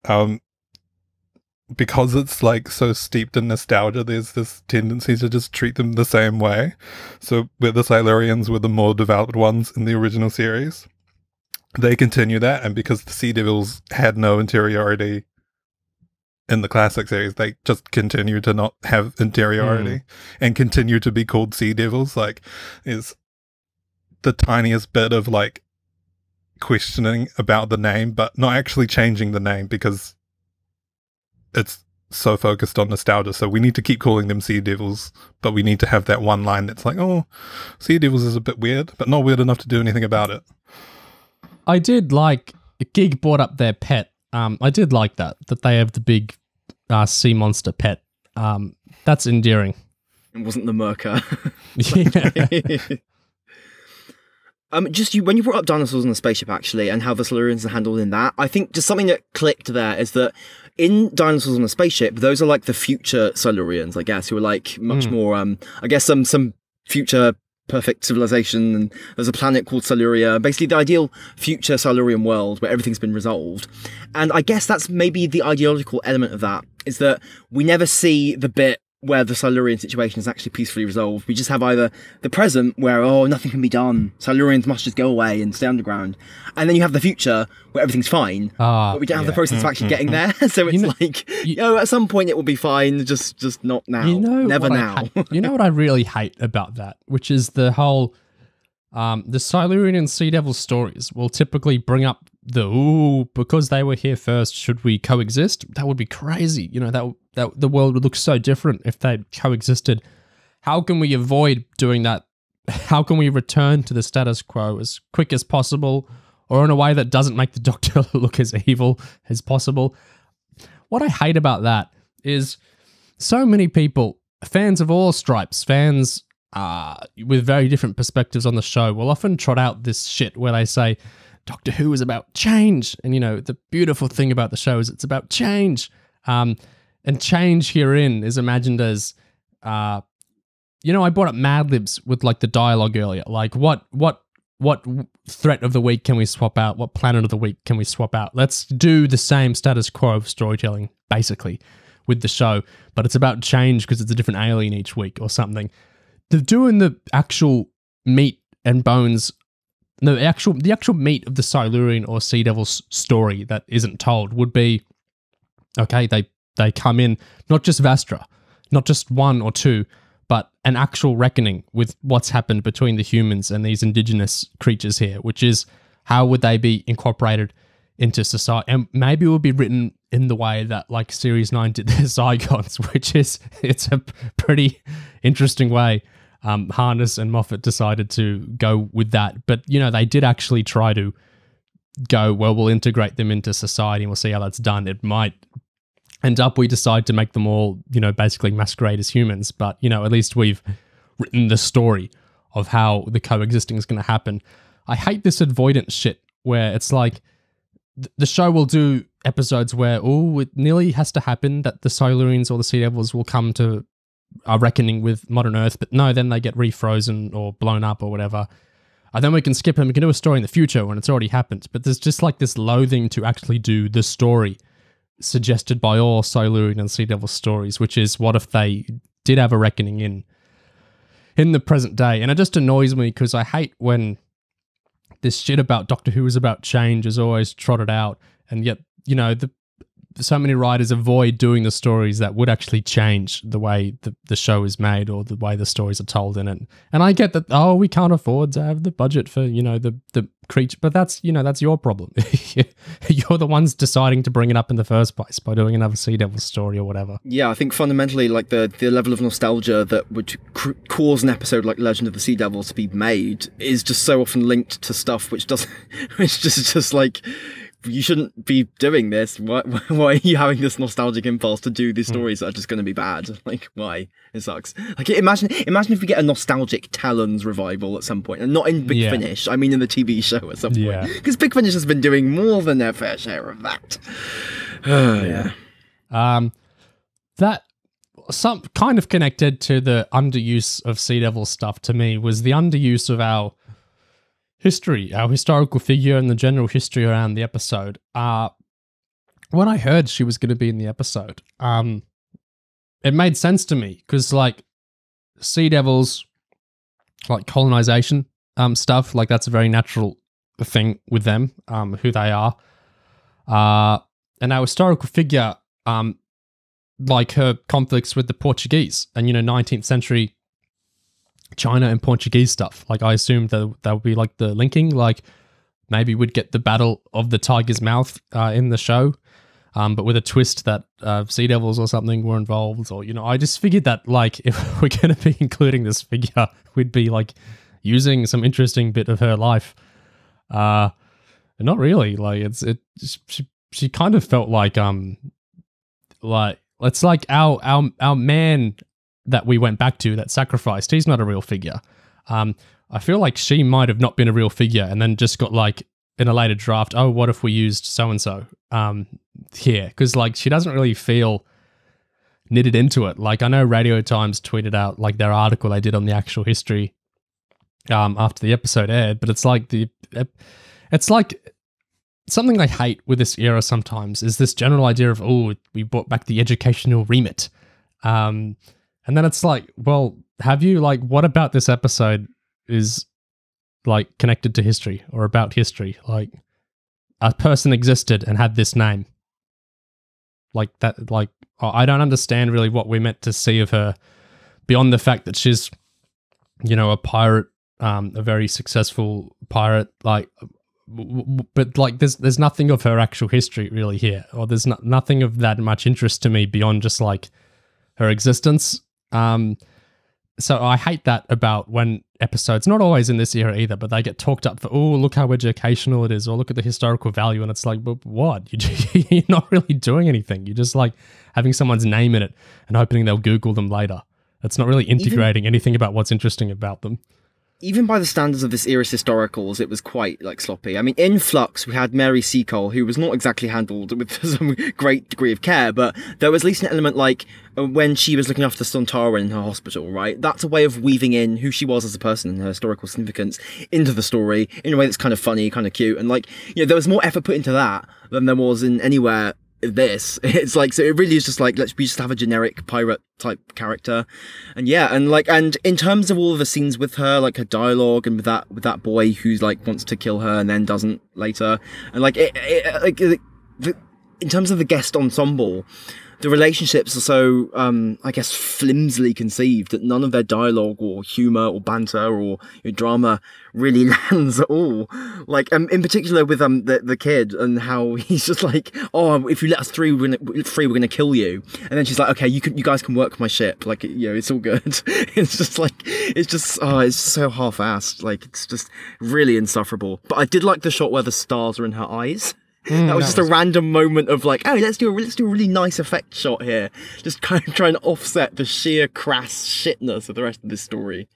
because it's like so steeped in nostalgia, there's this tendency to just treat them the same way. So where the Silurians were the more developed ones in the original series, they continue that, and because the Sea Devils had no interiority in the classic series, they just continue to not have interiority and continue to be called Sea Devils. Like, is the tiniest bit of like questioning about the name, but not actually changing the name because it's so focused on nostalgia. So we need to keep calling them Sea Devils, but we need to have that one line that's like, oh, Sea Devils is a bit weird, but not weird enough to do anything about it. I did like, Gig brought up their pet. I did like that they have the big sea monster pet. That's endearing. It wasn't the Merca. Yeah. When you brought up Dinosaurs on a Spaceship, actually, and how the Silurians are handled in that, I think just something that clicked there is that in Dinosaurs on a Spaceship, those are like the future Silurians, I guess, who are like much more, I guess some future perfect civilization, and there's a planet called Siluria, basically the ideal future Silurian world where everything's been resolved. And I guess that's maybe the ideological element of that, is that we never see the bit where the Silurian situation is actually peacefully resolved. We just have either the present where, oh, nothing can be done, Silurians must just go away and stay underground, and then you have the future where everything's fine, but we don't have the process of actually getting there. So it's at some point it will be fine, just not now. Never now. You know what I really hate about that, which is the whole the Silurian and Sea Devil stories will typically bring up because they were here first, should we coexist? That would be crazy. That the world would look so different if they coexisted. How can we avoid doing that? How can we return to the status quo as quick as possible, or in a way that doesn't make the Doctor look as evil as possible? What I hate about that is so many people, fans of all stripes, fans with very different perspectives on the show, will often trot out this shit where they say, Doctor Who is about change. And, the beautiful thing about the show is it's about change. And change herein is imagined as, I brought up Mad Libs with like the dialogue earlier. Like what threat of the week can we swap out? What planet of the week can we swap out? Let's do the same status quo of storytelling, basically, with the show. But it's about change because it's a different alien each week or something. They're doing the actual meat and bones. No, the actual meat of the Silurian or Sea Devil's story that isn't told would be, okay, they come in, not just Vastra, not just one or two, but an actual reckoning with what's happened between the humans and these indigenous creatures here, which is how would they be incorporated into society? And maybe it will be written in the way that like Series 9 did the Zygons, which is, it's a pretty interesting way. Harness and Moffat decided to go with that. But, they did actually try to go, well, we'll integrate them into society and we'll see how that's done. It might end up we decide to make them all, basically masquerade as humans. But, at least we've written the story of how the coexisting is going to happen. I hate this avoidance shit where it's like the show will do episodes where, it nearly has to happen that the Silurians or the Sea Devils will come to a reckoning with modern Earth, but no, then they get refrozen or blown up or whatever. And then we can skip and we can do a story in the future when it's already happened. But there's just like this loathing to actually do the story suggested by all Silurian and Sea Devil stories, which is what if they did have a reckoning in the present day? And it just annoys me because I hate when this shit about Doctor Who is about change is always trotted out, and yet, so many writers avoid doing the stories that would actually change the way the show is made or the way the stories are told in it. And I get that, we can't afford to have the budget for, the creature, but that's your problem. You're the ones deciding to bring it up in the first place by doing another Sea Devil story or whatever. Yeah, I think fundamentally, like the level of nostalgia that would cause an episode like Legend of the Sea Devil to be made is just so often linked to stuff which just like, you shouldn't be doing this. Why are you having this nostalgic impulse to do these stories that are just going to be bad? Like, why? It sucks. Like, imagine if we get a nostalgic Talons revival at some point, and not in Big Finish. I mean, in the TV show at some point, because Big Finish has been doing more than their fair share of that. That some kind of connected to the underuse of Sea Devil stuff to me was the underuse of our history, our historical figure, and the general history around the episode. When I heard she was going to be in the episode, it made sense to me because, like, Sea Devils, like colonization stuff, like that's a very natural thing with them, who they are. And our historical figure, like her conflicts with the Portuguese and, 19th century China and Portuguese stuff. Like, I assumed that would be like the linking, like maybe we'd get the Battle of the Tiger's Mouth in the show, but with a twist that Sea Devils or something were involved, or, I just figured that, like, if we're going to be including this figure, we'd be like using some interesting bit of her life. Not really. Like, she kind of felt like it's like our man that we went back to that sacrificed, he's not a real figure. I feel like she might have not been a real figure and then just got like in a later draft, oh, what if we used so-and-so here? Because, like, she doesn't really feel knitted into it. Like, I know Radio Times tweeted out, like, their article they did on the actual history after the episode aired, but it's like something I hate with this era sometimes is this general idea of, oh, we brought back the educational remit. And then it's like, well, have you, like, what about this episode is, like, connected to history or about history? Like, a person existed and had this name. Like, that, like, I don't understand really what we're meant to see of her beyond the fact that she's, you know, a pirate, a very successful pirate, like, but, like, there's nothing of her actual history really here, or there's nothing of that much interest to me beyond just, like, her existence. So I hate that about when episodes, not always in this era either, but they get talked up for, oh, look how educational it is, or look at the historical value, and it's like, well, what? You're not really doing anything. You're just, like, having someone's name in it and hoping they'll Google them later. It's not really integrating anything about what's interesting about them. Even by the standards of this era's historicals, it was quite, like, sloppy. I mean, in Flux, we had Mary Seacole, who was not exactly handled with some great degree of care, but there was at least an element, like, when she was looking after Sontara in her hospital, right? That's a way of weaving in who she was as a person and her historical significance into the story in a way that's kind of funny, kind of cute. And, like, you know, there was more effort put into that than there was in anywhere this. It's like, so it really is just like, we just have a generic pirate type character. And yeah, and, like, and in terms of all of the scenes with her, like her dialogue and with that boy who's, like, wants to kill her and then doesn't later, and, like, in terms of the guest ensemble, the relationships are so, I guess, flimsily conceived that none of their dialogue or humour or banter or drama really lands at all. Like, in particular with the kid and how he's just like, oh, if you let us through, we're gonna kill you. And then she's like, okay, you guys can work my ship. Like, you know, it's all good. It's just like, it's so half-assed. Like, it's just really insufferable. But I did like the shot where the stars are in her eyes. That was just a random moment of, like, oh, let's do a really nice effect shot here. Just kind of trying to offset the sheer crass shitness of the rest of this story.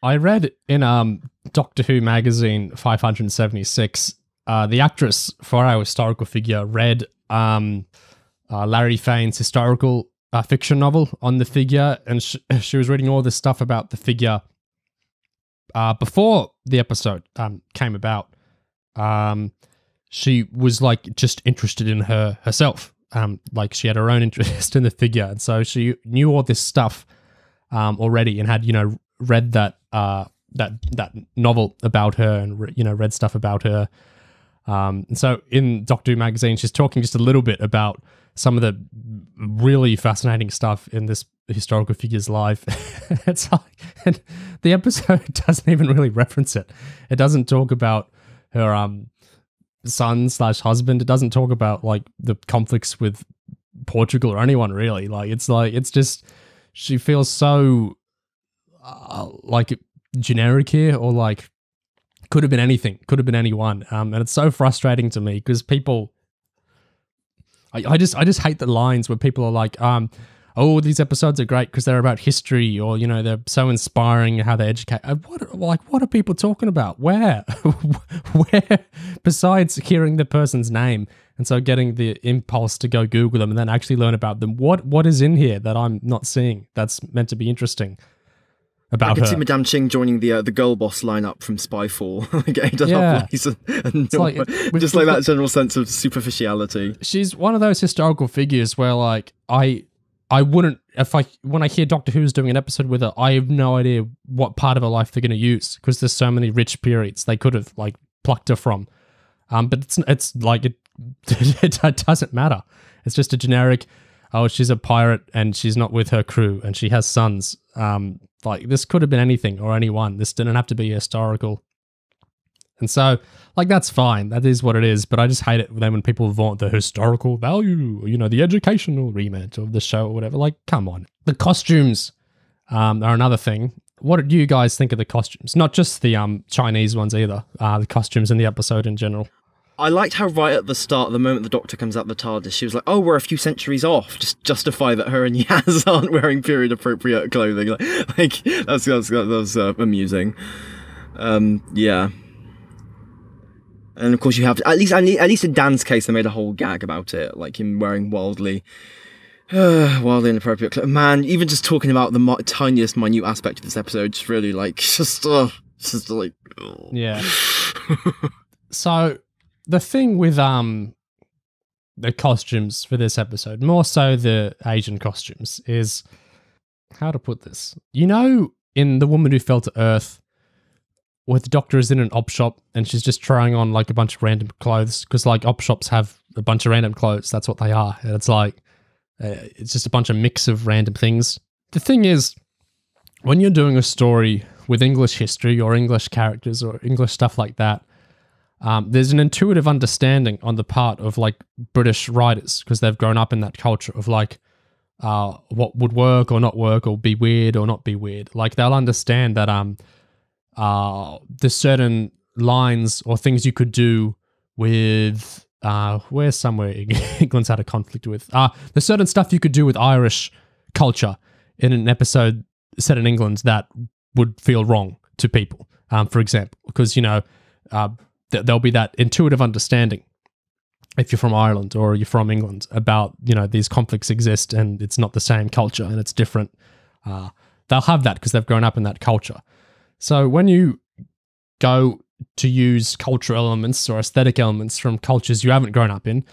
I read in Doctor Who magazine 576, the actress for our historical figure read Larry Fane's historical fiction novel on the figure, and she was reading all this stuff about the figure before the episode came about. She was, like, just interested in herself. Like, she had her own interest in the figure. And so she knew all this stuff already and had, you know, read that novel about her and, you know, read stuff about her. And so in Doctor Who magazine, she's talking just a little bit about some of the really fascinating stuff in this historical figure's life. It's like, and the episode doesn't even really reference it. It doesn't talk about her, son/husband. It doesn't talk about, like, the conflicts with Portugal or anyone really. Like, it's just, she feels so like generic here, or like could have been anything, could have been anyone. And it's so frustrating to me because people, I just hate the lines where people are like, oh, these episodes are great because they're about history, or, you know, they're so inspiring how they educate. What are people talking about? Where? Where? Besides hearing the person's name, and so getting the impulse to go Google them and then actually learn about them. What is in here that I'm not seeing that's meant to be interesting about her? I can see Madame Ching joining the girl boss lineup from Spyfall. Just like that general sense of superficiality. She's one of those historical figures where, like, I wouldn't, when I hear Doctor Who's doing an episode with her, I have no idea what part of her life they're going to use, because there's so many rich periods they could have, like, plucked her from. But it's like, it doesn't matter. It's just a generic, oh, she's a pirate and she's not with her crew and she has sons. Like, this could have been anything or anyone. This didn't have to be historical. And so, like, that's fine. That is what it is. But I just hate it when people vaunt the historical value, you know, the educational remit of the show or whatever. Like, come on. The costumes are another thing. What do you guys think of the costumes? Not just the Chinese ones either. The costumes in the episode in general. I liked how right at the start, the moment the Doctor comes out the TARDIS, she was like, oh, we're a few centuries off. Just justify that her and Yaz aren't wearing period-appropriate clothing. Like that was amusing. Yeah. And of course you have, at least in Dan's case, they made a whole gag about it, like him wearing wildly inappropriate clothes. Man, even just talking about the tiniest minute aspect of this episode, just really like, just like, oh. Yeah. So the thing with the costumes for this episode, more so the Asian costumes, is how to put this. You know, in The Woman Who Fell to Earth, where the Doctor is in an op shop and she's just trying on like a bunch of random clothes, because like op shops have a bunch of random clothes. That's what they are. And it's like, it's just a bunch of mix of random things. The thing is, when you're doing a story with English history or English characters or English stuff like that, there's an intuitive understanding on the part of like British writers, because they've grown up in that culture of like what would work or not work, or be weird or not be weird. Like they'll understand that there's certain lines or things you could do with where's somewhere England's had a conflict with. There's certain stuff you could do with Irish culture in an episode set in England that would feel wrong to people, for example, because, you know, there'll be that intuitive understanding if you're from Ireland or you're from England about, you know, these conflicts exist and it's not the same culture and it's different. They'll have that because they've grown up in that culture. So when you go to use cultural elements or aesthetic elements from cultures you haven't grown up in,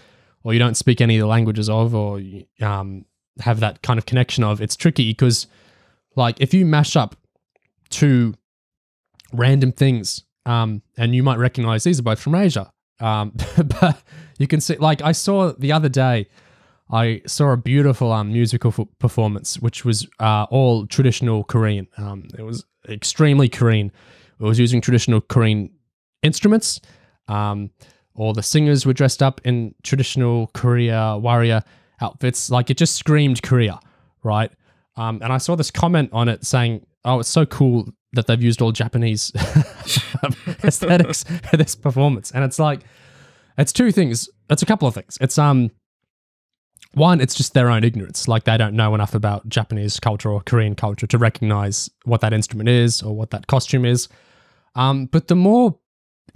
or you don't speak any of the languages of, or have that kind of connection of, it's tricky because, like, if you mash up two random things, and you might recognize these are both from Asia, but you can see, like, I saw the other day, I saw a beautiful musical performance, which was all traditional Korean. It was extremely Korean. It was using traditional Korean instruments. All the singers were dressed up in traditional Korea warrior outfits. Like, it just screamed Korea, right? And I saw this comment on it saying, oh, it's so cool that they've used all Japanese aesthetics for this performance. And it's like, it's two things. It's a couple of things. It's one, it's just their own ignorance. Like, they don't know enough about Japanese culture or Korean culture to recognize what that instrument is or what that costume is. But the more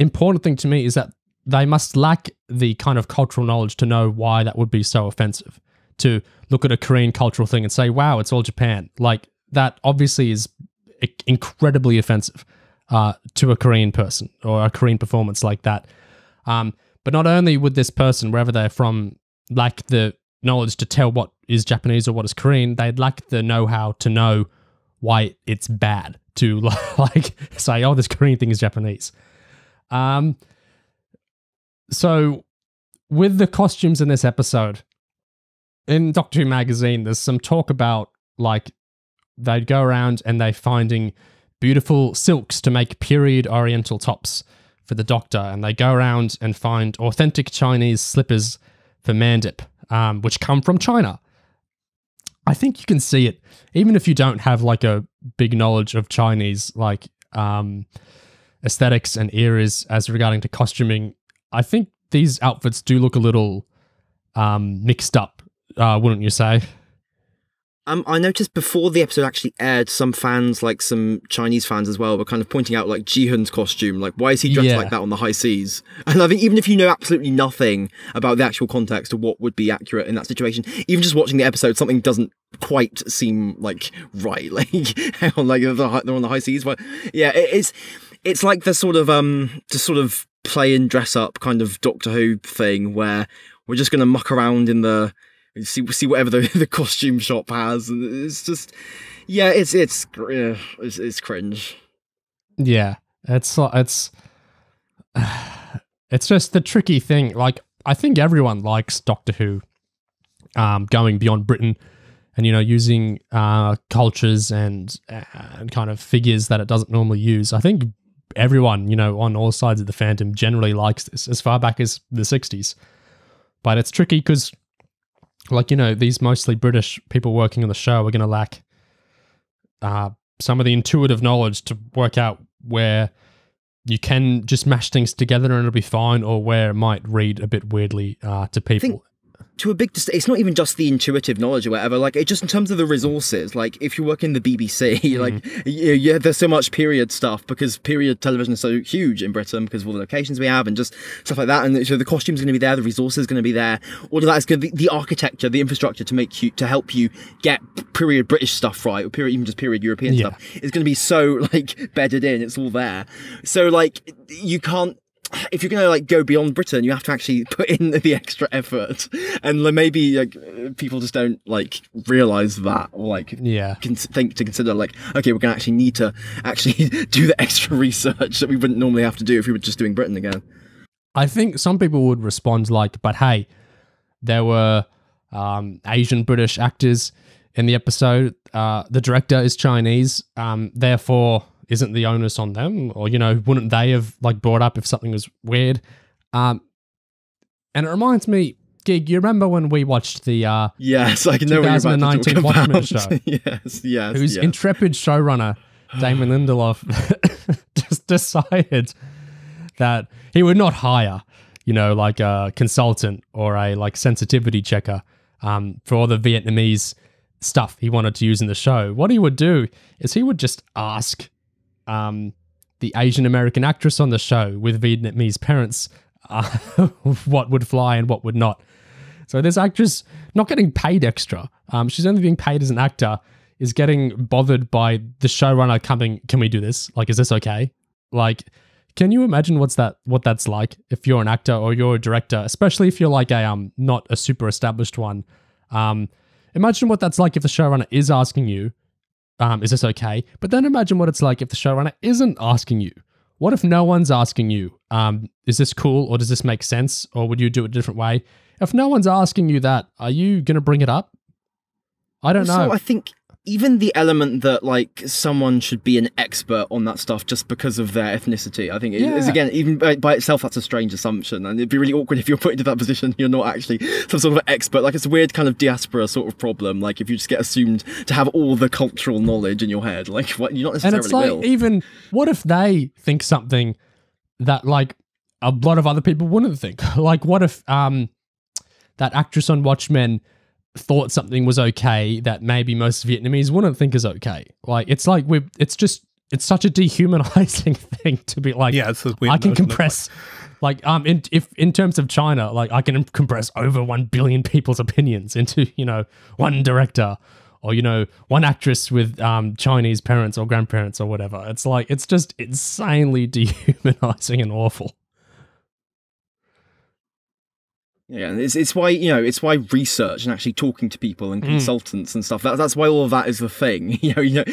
important thing to me is that they must lack the kind of cultural knowledge to know why that would be so offensive. To look at a Korean cultural thing and say, wow, it's all Japan. Like, that obviously is incredibly offensive to a Korean person or a Korean performance like that. But not only would this person, wherever they're from, lack the knowledge to tell what is Japanese or what is Korean, they'd lack the know-how to know why it's bad to like say, oh, this Korean thing is Japanese. So with the costumes in this episode, in Doctor Who magazine, there's some talk about, like, they'd go around and they're finding beautiful silks to make period oriental tops for the Doctor, and they go around and find authentic Chinese slippers for Mandip, which come from China. I think you can see it, even if you don't have like a big knowledge of Chinese, like aesthetics and eras as regarding to costuming. I think these outfits do look a little mixed up, wouldn't you say? I noticed before the episode actually aired, some fans, like some Chinese fans as well, were kind of pointing out, like, Ji-hun's costume. Like, why is he dressed like that on the high seas? And I think even if you know absolutely nothing about the actual context of what would be accurate in that situation, even just watching the episode, something doesn't quite seem, like, right. Like, hang on, like, they're on the high seas. But yeah, it's like the sort of play and dress up kind of Doctor Who thing where we're just going to muck around in the... See whatever the costume shop has, and it's just, yeah, it's cringe. Yeah, it's just the tricky thing. Like, I think everyone likes Doctor Who, going beyond Britain, and, you know, using cultures and kind of figures that it doesn't normally use. I think everyone, you know, on all sides of the fandom generally likes this, as far back as the 60s. But it's tricky because, like, you know, these mostly British people working on the show are going to lack some of the intuitive knowledge to work out where you can just mash things together and it'll be fine, or where it might read a bit weirdly to people. to a big it's not even just the intuitive knowledge or whatever, like it just in terms of the resources, like if you work in the BBC, like there's so much period stuff because period television is so huge in Britain because of all the locations we have and just stuff like that, and so the costumes are going to be there, the resources are going to be there, all of that is going to be the architecture, the infrastructure to help you get period British stuff right, or period, even just period European stuff is going to be so like bedded in, it's all there. So like you can't, if you're going to like go beyond Britain, you have to actually put in the extra effort, and maybe like people just don't like realize that, or like consider like, okay, we're going to actually need to actually do the extra research that we wouldn't normally have to do if we were just doing Britain again. I think some people would respond like, but hey, there were Asian British actors in the episode. The director is Chinese, therefore isn't the onus on them? Or, you know, wouldn't they have like brought up if something was weird? And it reminds me, Gig, you remember when we watched the yes, I know 2019 Watchmen show? yes. Whose intrepid showrunner, Damon Lindelof, just decided that he would not hire, you know, like a consultant or a like sensitivity checker for all the Vietnamese stuff he wanted to use in the show. What he would do is he would just ask the Asian American actress on the show with Vietnamese parents what would fly and what would not. So this actress, not getting paid extra, she's only being paid as an actor, is getting bothered by the showrunner coming, can we do this? Like, is this okay? Like, can you imagine what that's like if you're an actor or you're a director, especially if you're like a not a super established one? Imagine what that's like if the showrunner is asking you, is this okay? But then imagine what it's like if the showrunner isn't asking you. What if no one's asking you, is this cool or does this make sense or would you do it a different way? If no one's asking you that, are you going to bring it up? I don't know. So I think even the element that like someone should be an expert on that stuff just because of their ethnicity, I think is, again, even by itself, that's a strange assumption, and it'd be really awkward if you're put into that position, you're not actually some sort of expert. Like, it's a weird kind of diaspora sort of problem, like if you just get assumed to have all the cultural knowledge in your head, like what, you're not necessarily and it's like, will. Even what if they think something that like a lot of other people wouldn't think? Like, what if that actress on Watchmen thought something was okay that maybe most Vietnamese wouldn't think is okay? Like, it's such a dehumanizing thing to be like, it's a weird I can compress like in terms of China, like I can compress over 1 billion people's opinions into, you know, one director or, you know, one actress with Chinese parents or grandparents or whatever. It's like, it's just insanely dehumanizing and awful. Yeah, and it's why, you know, it's why research and actually talking to people and consultants and stuff, that's why all of that is the thing. You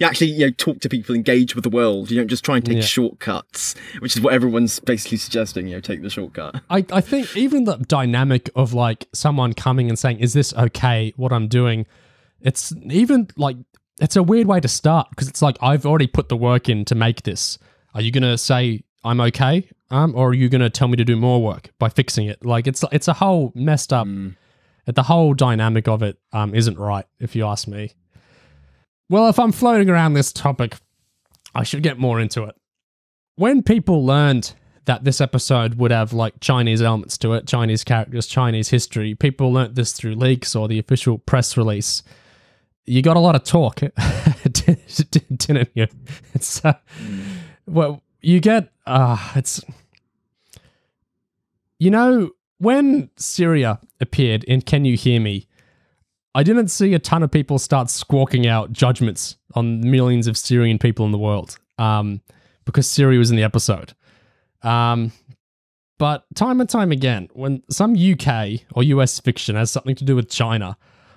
actually talk to people, engage with the world. You don't just try and take shortcuts, which is what everyone's basically suggesting, you know, take the shortcut. I think even the dynamic of like someone coming and saying, is this okay, what I'm doing? It's even like, it's a weird way to start because it's like, I've already put the work in to make this. Are you going to say I'm okay? Or are you going to tell me to do more work by fixing it? Like, it's a whole messed up. The whole dynamic of it isn't right, if you ask me. Well, if I'm floating around this topic, I should get more into it. When people learned that this episode would have like Chinese elements to it, Chinese characters, Chinese history, people learnt this through leaks or the official press release. You got a lot of talk, didn't you? It's well. You get, you know, when Syria appeared in Can You Hear Me, I didn't see a ton of people start squawking out judgments on millions of Syrian people in the world, because Syria was in the episode. But time and time again, when some UK or US fiction has something to do with China,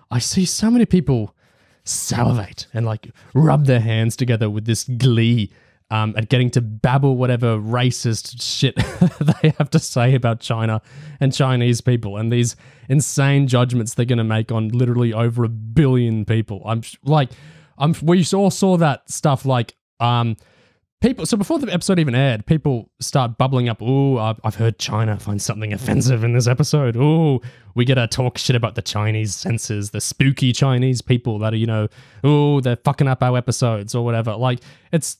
I see so many people salivate and like rub their hands together with this glee at getting to babble whatever racist shit they have to say about China and Chinese people and these insane judgments they're going to make on literally over 1 billion people. We all saw that stuff like people, so before the episode even aired, people start bubbling up. Oh, I've heard China find something offensive in this episode. Oh, we get to talk shit about the Chinese censors, the spooky Chinese people that are, oh, they're fucking up our episodes or whatever. Like, it's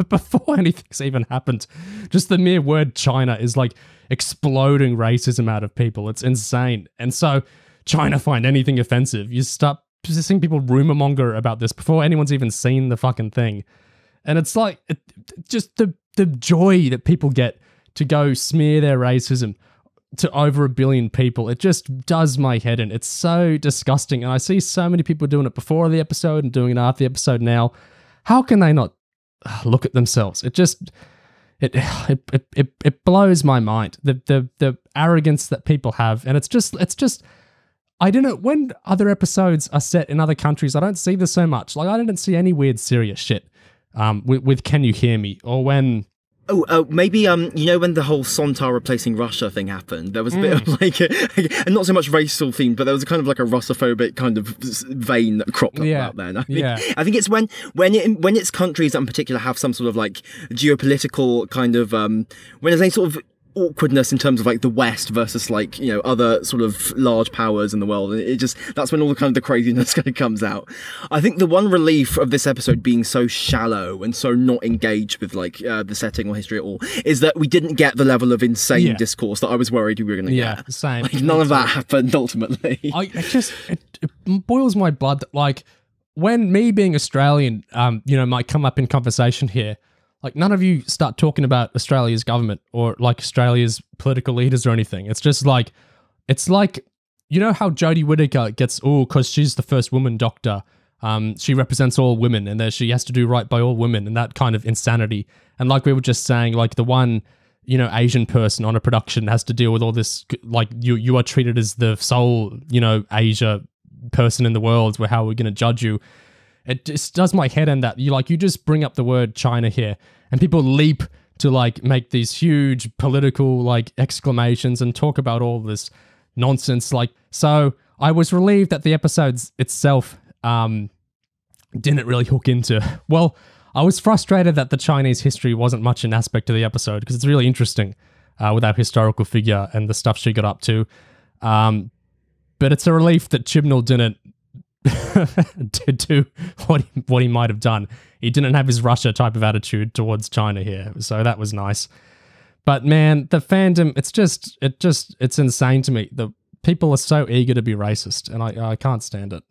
before anything's even happened. Just the mere word China is like exploding racism out of people. It's insane. And so China find anything offensive. You start seeing people rumor monger about this before anyone's even seen the fucking thing. And it's like, just the joy that people get to go smear their racism to over 1 billion people. It just does my head in. It's so disgusting. And I see so many people doing it before the episode and doing it after the episode now. How can they not look at themselves? It just, it blows my mind. The arrogance that people have. And it's just, I don't know, when other episodes are set in other countries, I don't see this so much. Like, I didn't see any weird serious shit. With Can You Hear Me? Or when... Maybe, when the whole Sontar replacing Russia thing happened, there was a bit of like, and not so much racial themed, but there was a kind of like a Russophobic kind of vein that cropped up out there. And I think it's when it's countries that in particular have some sort of like geopolitical kind of, when there's any sort of awkwardness in terms of like the West versus like, other sort of large powers in the world. And that's when all the kind of the craziness kind of comes out. I think the one relief of this episode being so shallow and so not engaged with like the setting or history at all is that we didn't get the level of insane discourse that I was worried we were going to get. Yeah, same. Like, none of that happened ultimately. It boils my blood that, like, when me being Australian, might come up in conversation here, like, none of you start talking about Australia's government or, like, Australia's political leaders or anything. It's just like, you know how Jodie Whittaker gets, because she's the first woman doctor, she represents all women and that she has to do right by all women and that kind of insanity. And like we were just saying, like, the one, Asian person on a production has to deal with all this, like, you are treated as the sole, Asia person in the world, where how we're going to judge you. It just does my head in that you just bring up the word China here and people leap to like make these huge political like exclamations and talk about all this nonsense. Like, so I was relieved that the episodes itself didn't really hook into. Well, I was frustrated that the Chinese history wasn't much an aspect of the episode because it's really interesting with our historical figure and the stuff she got up to. But it's a relief that Chibnall didn't to do what he might have done. He didn't have his Russia type of attitude towards China here, so that was nice. But man, the fandom, it's insane to me. The people are so eager to be racist, and I can't stand it.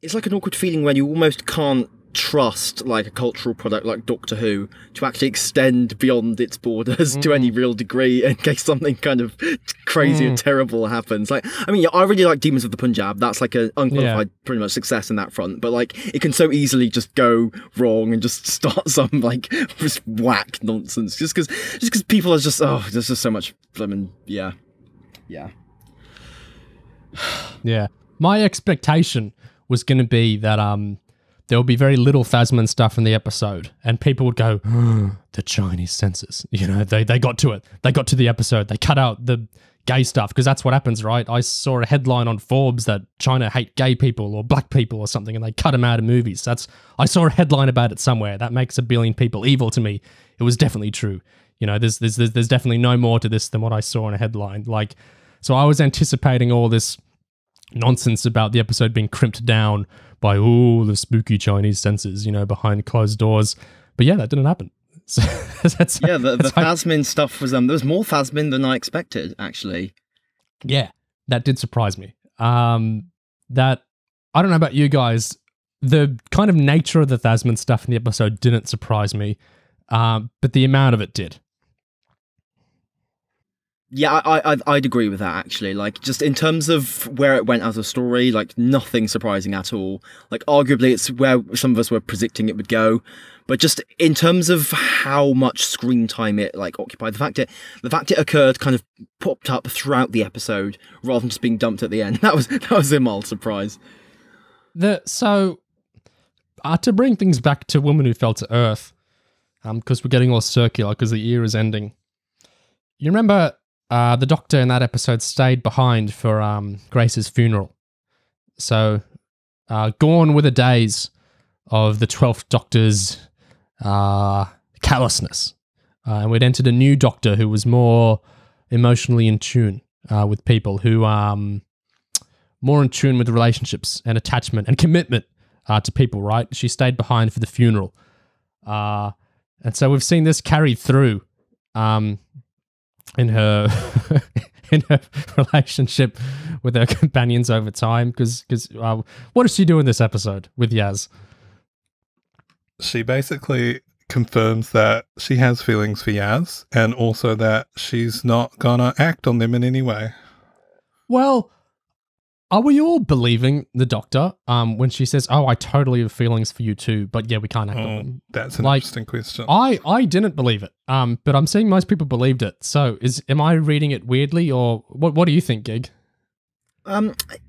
It's like an awkward feeling when you almost can't trust like a cultural product like Doctor Who to actually extend beyond its borders to any real degree in case something kind of crazy and terrible happens. Like, I mean, I really like Demons of the Punjab. That's like an unqualified pretty much success in that front, but like it can so easily just go wrong and just start some like just whack nonsense just because people are just, there's just so much yeah. My expectation was going to be that there would be very little Thasmin stuff in the episode, and people would go, the Chinese censors. They got to it. They got to the episode. They cut out the gay stuff, because that's what happens, right? I saw a headline on Forbes that China hate gay people or black people or something, and they cut them out of movies. I saw a headline about it somewhere. That makes 1 billion people evil to me. It was definitely true. There's definitely no more to this than what I saw in a headline. Like, so I was anticipating all this nonsense about the episode being crimped down by the spooky Chinese censors, behind closed doors. But yeah, that didn't happen. So the Thasmin stuff was there was more Thasmin than I expected, actually. Yeah, that did surprise me. That I don't know about you guys, the kind of nature of the Thasmin stuff in the episode didn't surprise me, but the amount of it did. Yeah, I'd agree with that, actually. Like, just in terms of where it went as a story, like, nothing surprising at all. Like, arguably, it's where some of us were predicting it would go. But just in terms of how much screen time it, like, occupied, the fact it occurred kind of popped up throughout the episode, rather than just being dumped at the end. That was a mild surprise. To bring things back to Woman Who Fell to Earth, because we're getting all circular, because the year is ending. You remember... the Doctor in that episode stayed behind for Grace's funeral. So, gone were the days of the 12th Doctor's callousness. And we'd entered a new doctor who was more emotionally in tune with people, who more in tune with relationships and attachment and commitment to people, right? She stayed behind for the funeral. And so we've seen this carried through in her in her relationship with her companions over time. Because what does she do in this episode with Yaz? She basically confirms that she has feelings for Yaz, and also that she's not gonna act on them in any way. Well, are we all believing the doctor when she says, "Oh, I totally have feelings for you too, but yeah, we can't act on them"? That's an interesting question. I didn't believe it, but I'm seeing most people believed it. So, am I reading it weirdly, or what do you think, Gig?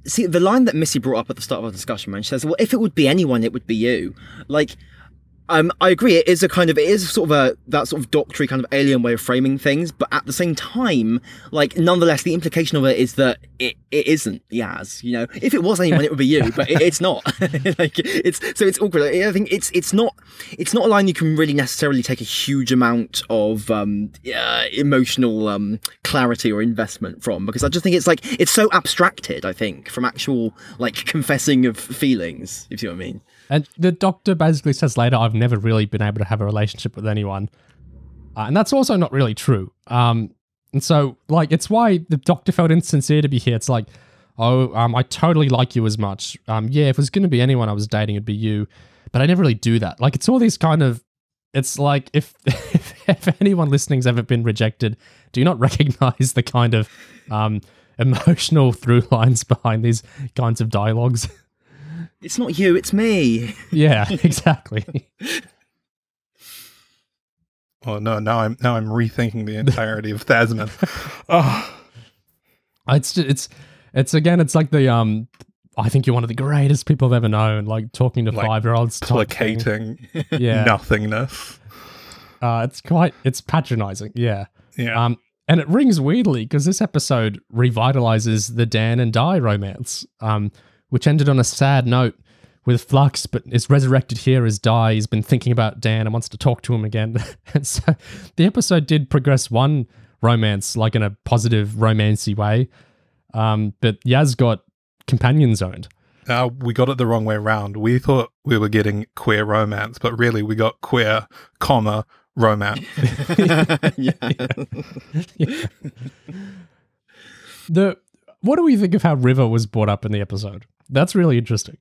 See, the line that Missy brought up at the start of our discussion, when she says, "Well, if it would be anyone, it would be you," like. I agree. It is sort of that sort of doctory kind of alien way of framing things, but at the same time, like, nonetheless, the implication of it is that it isn't Yaz. You know, if it was anyone, it would be you, but it's not. Like, it's awkward. I think it's not a line you can really necessarily take a huge amount of emotional clarity or investment from, because I just think it's so abstracted. I think from actual like confessing of feelings, if you see what I mean. And the doctor basically says later, I've never really been able to have a relationship with anyone. And that's also not really true. And so, like, it's why the doctor felt insincere to be here. It's like, I totally like you as much. Yeah, if it was going to be anyone I was dating, it'd be you. But I never really do that. Like, it's all these kind of... It's like, if anyone listening's ever been rejected, do you not recognize the kind of emotional through lines behind these kinds of dialogues? It's not you, it's me. Yeah, exactly. Oh no! Now I'm rethinking the entirety of Thasmin. Oh, it's again. It's like the I think you're one of the greatest people I've ever known. Like talking to like 5-year-olds, placating, yeah, nothingness. It's patronizing. Yeah, yeah. And it rings weirdly because this episode revitalizes the Dan and Di romance. Which ended on a sad note with Flux, but is resurrected here as Di. He's been thinking about Dan and wants to talk to him again. And so the episode did progress one romance, like in a positive, romancy way. But Yaz got companion-zoned. We got it the wrong way around. We thought we were getting queer romance, but really we got queer, romance. Yeah. What do we think of how River was brought up in the episode? That's really interesting.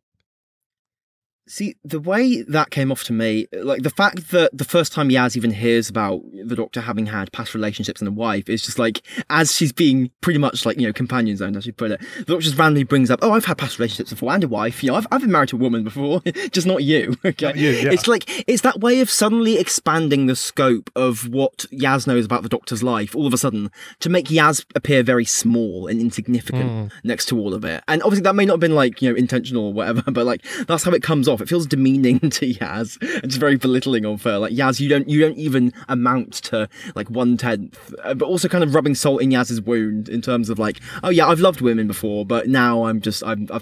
See, the way that came off to me, like the fact that the first time Yaz even hears about the Doctor having had past relationships and a wife is just like, as she's being pretty much like, you know, companion zoned, as you put it, the Doctor just randomly brings up, oh, I've had past relationships before and a wife, you know, I've been married to a woman before, just not you, okay? Not you, yeah. It's like, it's that way of suddenly expanding the scope of what Yaz knows about the Doctor's life, all of a sudden, to make Yaz appear very small and insignificant next to all of it. And obviously that may not have been like, you know, intentional or whatever, but like, that's how it comes off. It feels demeaning to Yaz and just very belittling of her. Like, Yaz, you don't even amount to like 1/10, but also kind of rubbing salt in Yaz's wound in terms of like, oh yeah, I've loved women before, but now I've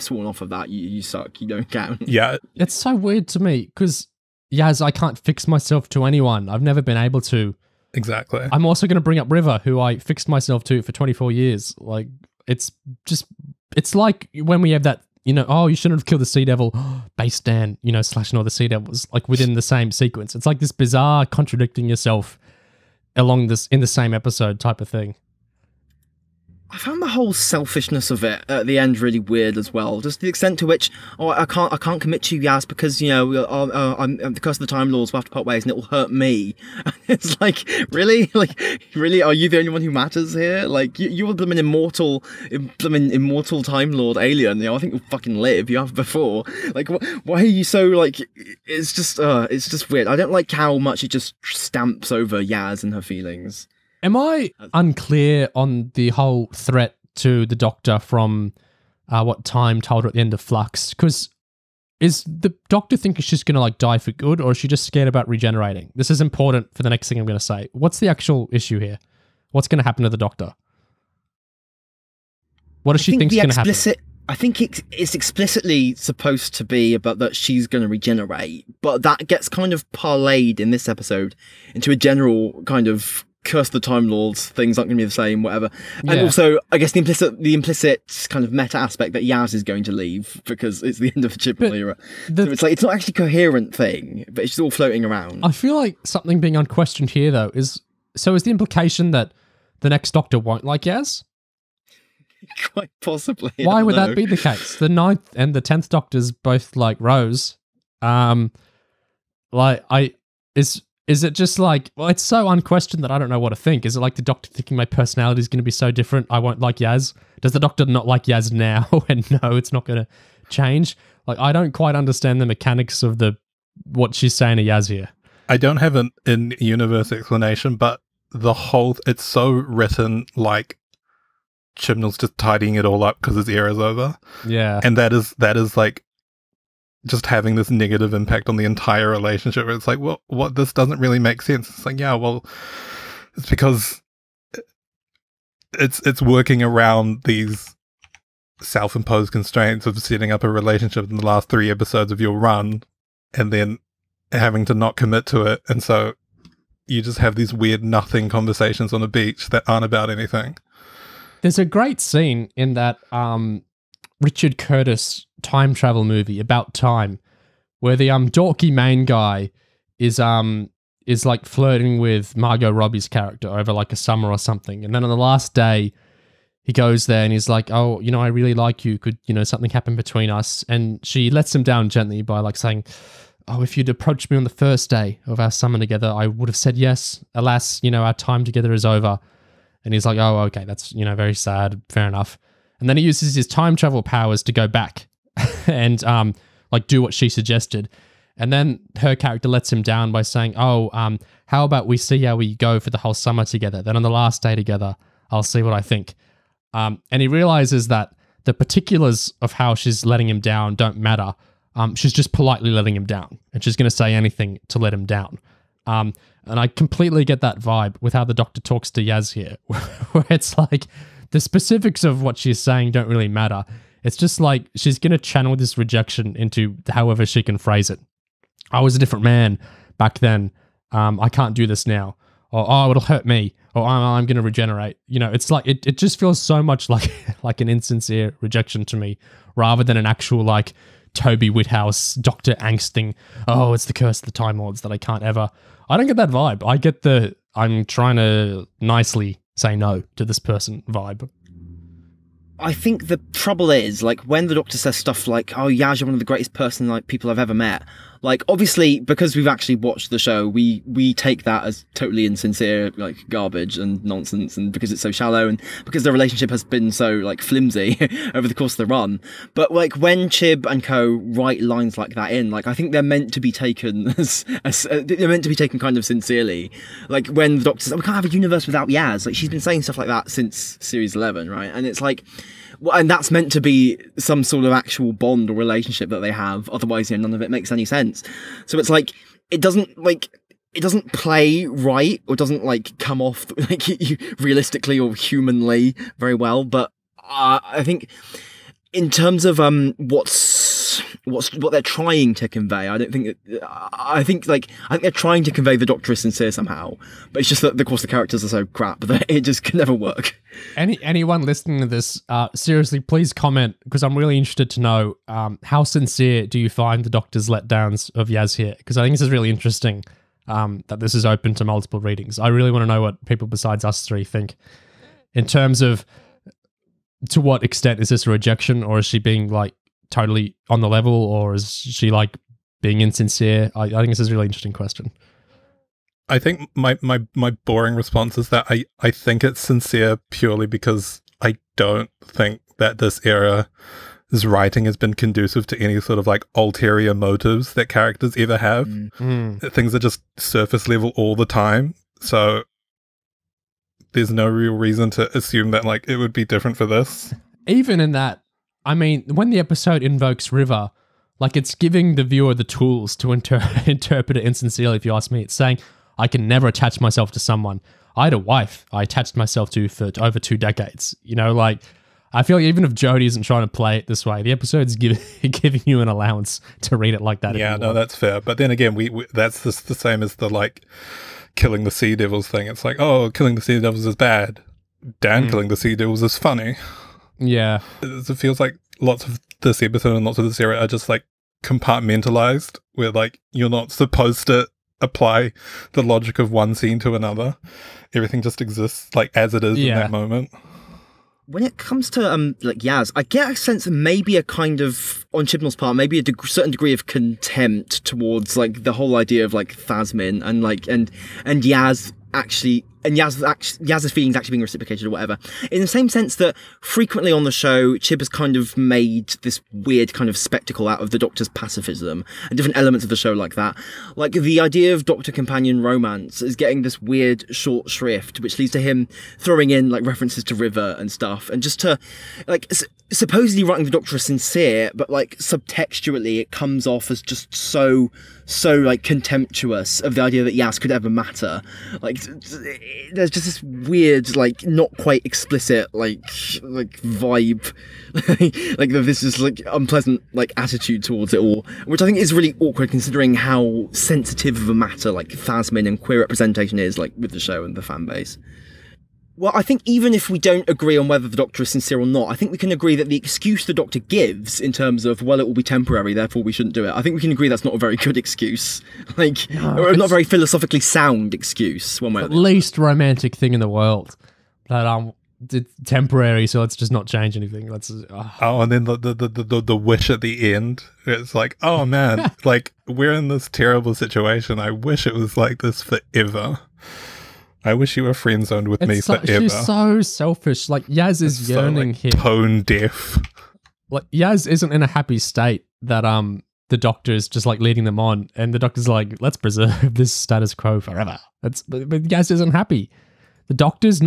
sworn off of that. You suck. You don't count. Yeah, it's so weird to me because Yaz, I can't fix myself to anyone. I've never been able to. Exactly. I'm also going to bring up River, who I fixed myself to for 24 years. Like, it's like when we have that, you know, oh, you shouldn't have killed the Sea Devil, base Dan, you know, slashing all the Sea Devils, like within the same sequence. It's like this bizarre contradicting yourself along this in the same episode type of thing. I found the whole selfishness of it at the end really weird as well. Just the extent to which, oh, I can't commit to you, Yaz, because, you know, I'm the curse of the Time Lords will have to part ways and it will hurt me. It's like, really? Like, really? Are you the only one who matters here? Like, you're a blooming immortal Time Lord alien. You know, I think you'll fucking live. You have before. Like, why are you so, like, it's just weird. I don't like how much it just stamps over Yaz and her feelings. Am I unclear on the whole threat to the Doctor from what Time told her at the end of Flux? Because is the Doctor thinking she's going to like die for good, or is she just scared about regenerating? This is important for the next thing I'm going to say. What's the actual issue here? What's going to happen to the Doctor? What does she think is going to happen? I think it's explicitly supposed to be about that she's going to regenerate, but that gets kind of parlayed in this episode into a general kind of curse the Time Lords, things aren't going to be the same, whatever. And also, I guess the implicit kind of meta aspect that Yaz is going to leave because it's the end of the Chibnall era. So it's like, it's not actually a coherent thing, but it's just all floating around. I feel like something being unquestioned here, though, is the implication that the next Doctor won't like Yaz? Quite possibly. Why would that be the case? The 9th and the 10th Doctors both like Rose. Is it just like, well, it's so unquestioned that I don't know what to think. Is it like the Doctor thinking my personality is going to be so different, I won't like Yaz? Does the Doctor not like Yaz now and no, it's not going to change? Like, I don't quite understand the mechanics of what she's saying to Yaz here. I don't have an in-universe explanation, but it's so written like Chibnall's just tidying it all up because his era's over. Yeah. And that is like just having this negative impact on the entire relationship. It's like, well, what, this doesn't really make sense. It's like, yeah, well, it's because it's working around these self-imposed constraints of setting up a relationship in the last 3 episodes of your run and then having to not commit to it. And so you just have these weird nothing conversations on a beach that aren't about anything. There's a great scene in that Richard Curtis time travel movie about time where the dorky main guy is like flirting with Margot Robbie's character over like a summer or something, and then on the last day he goes there and he's like, oh, you know, I really like you, could, you know, something happen between us? And she lets him down gently by like saying, oh, if you'd approached me on the first day of our summer together, I would have said yes. Alas, you know, our time together is over. And he's like, oh, okay, that's, you know, very sad, fair enough. And then he uses his time travel powers to go back and like do what she suggested. And then her character lets him down by saying, oh, how about we see how we go for the whole summer together? Then on the last day together, I'll see what I think. And he realizes that the particulars of how she's letting him down don't matter. She's just politely letting him down, and she's going to say anything to let him down. And I completely get that vibe with how the Doctor talks to Yaz here, where it's like the specifics of what she's saying don't really matter. It's just like she's going to channel this rejection into however she can phrase it. I was a different man back then. I can't do this now. Or, oh, it'll hurt me. Or I'm going to regenerate. You know, it's like, it just feels so much like an insincere rejection to me, rather than an actual like Toby Whithouse Dr. Angst thing. Oh, it's the curse of the Time Lords that I can't ever. I don't get that vibe. I get the I'm trying to nicely say no to this person vibe. I think the trouble is, like, when the Doctor says stuff like, oh, Yaz, you're one of the greatest people I've ever met. Like, obviously, because we've actually watched the show, we take that as totally insincere, like, garbage and nonsense, and because it's so shallow, and because the relationship has been so, like, flimsy over the course of the run. But, like, when Chib and co write lines like that in, like, I think they're meant to be taken they're meant to be taken kind of sincerely. Like, when the Doctor says, oh, we can't have a universe without Yaz. Like, she's been saying stuff like that since Series 11, right? And it's like, well, and that's meant to be some sort of actual bond or relationship that they have. Otherwise, you know, none of it makes any sense. So it's like, it doesn't play right, or doesn't like come off like realistically or humanly very well. But I think in terms of what they're trying to convey, I think they're trying to convey the Doctor is sincere somehow, but it's just that of course the characters are so crap that it just can never work. Anyone listening to this, seriously, please comment, because I'm really interested to know how sincere do you find the Doctor's letdowns of Yaz here? Because I think this is really interesting that this is open to multiple readings. I really want to know what people besides us three think in terms of to what extent is this a rejection, or is she being like totally on the level, or is she like being insincere? I think this is a really interesting question. I think my boring response is that I think it's sincere purely because I don't think that this era's writing has been conducive to any sort of like ulterior motives that characters ever have. Things are just surface level all the time. So there's no real reason to assume that like it would be different for this. Even in that, I mean, when the episode invokes River, like it's giving the viewer the tools to interpret it insincerely, if you ask me. It's saying, I can never attach myself to someone. I had a wife I attached myself to for over 2 decades. You know, like, I feel like even if Jodie isn't trying to play it this way, the episode's giving you an allowance to read it like that. Yeah, no, that's fair. But then again, we that's the same as the like killing the sea devils thing. It's like, oh, killing the sea devils is bad. Dan killing the sea devils is funny. Yeah. It feels like lots of this episode and lots of this era are just like compartmentalized, where like you're not supposed to apply the logic of one scene to another. Everything just exists like as it is in that moment. When it comes to like Yaz, I get a sense that maybe a kind of, on Chibnall's part, maybe a certain degree of contempt towards like the whole idea of like Thasmin and like and Yaz actually, and Yaz's feelings actually being reciprocated or whatever. In the same sense that frequently on the show, Chib has kind of made this weird kind of spectacle out of the Doctor's pacifism and different elements of the show like that. Like the idea of Doctor-companion romance is getting this weird short shrift, which leads to him throwing in like references to River and stuff, and just to like supposedly writing the Doctor as sincere, but like subtextually it comes off as just so like contemptuous of the idea that Yaz could ever matter. Like there's just this weird, like not quite explicit, like vibe, like this is like unpleasant like attitude towards it all, which I think is really awkward considering how sensitive of a matter like Thasmin and queer representation is like with the show and the fan base. Well, I think even if we don't agree on whether the Doctor is sincere or not, I think we can agree that the excuse the Doctor gives in terms of, well, it will be temporary, therefore we shouldn't do it, I think we can agree that's not a very good excuse. Like, or not a very philosophically sound excuse, one way or the other. Least romantic thing in the world. That it's temporary, so let's just not change anything. Let's. Oh, and then the wish at the end. It's like, oh man, like we're in this terrible situation. I wish it was like this forever. I wish you were friend zoned with me forever. She's so selfish. Like Yaz is yearning here. Tone deaf. Like Yaz isn't in a happy state that the Doctor is just like leading them on, and the Doctor's like, let's preserve this status quo forever. But Yaz isn't happy. The Doctor's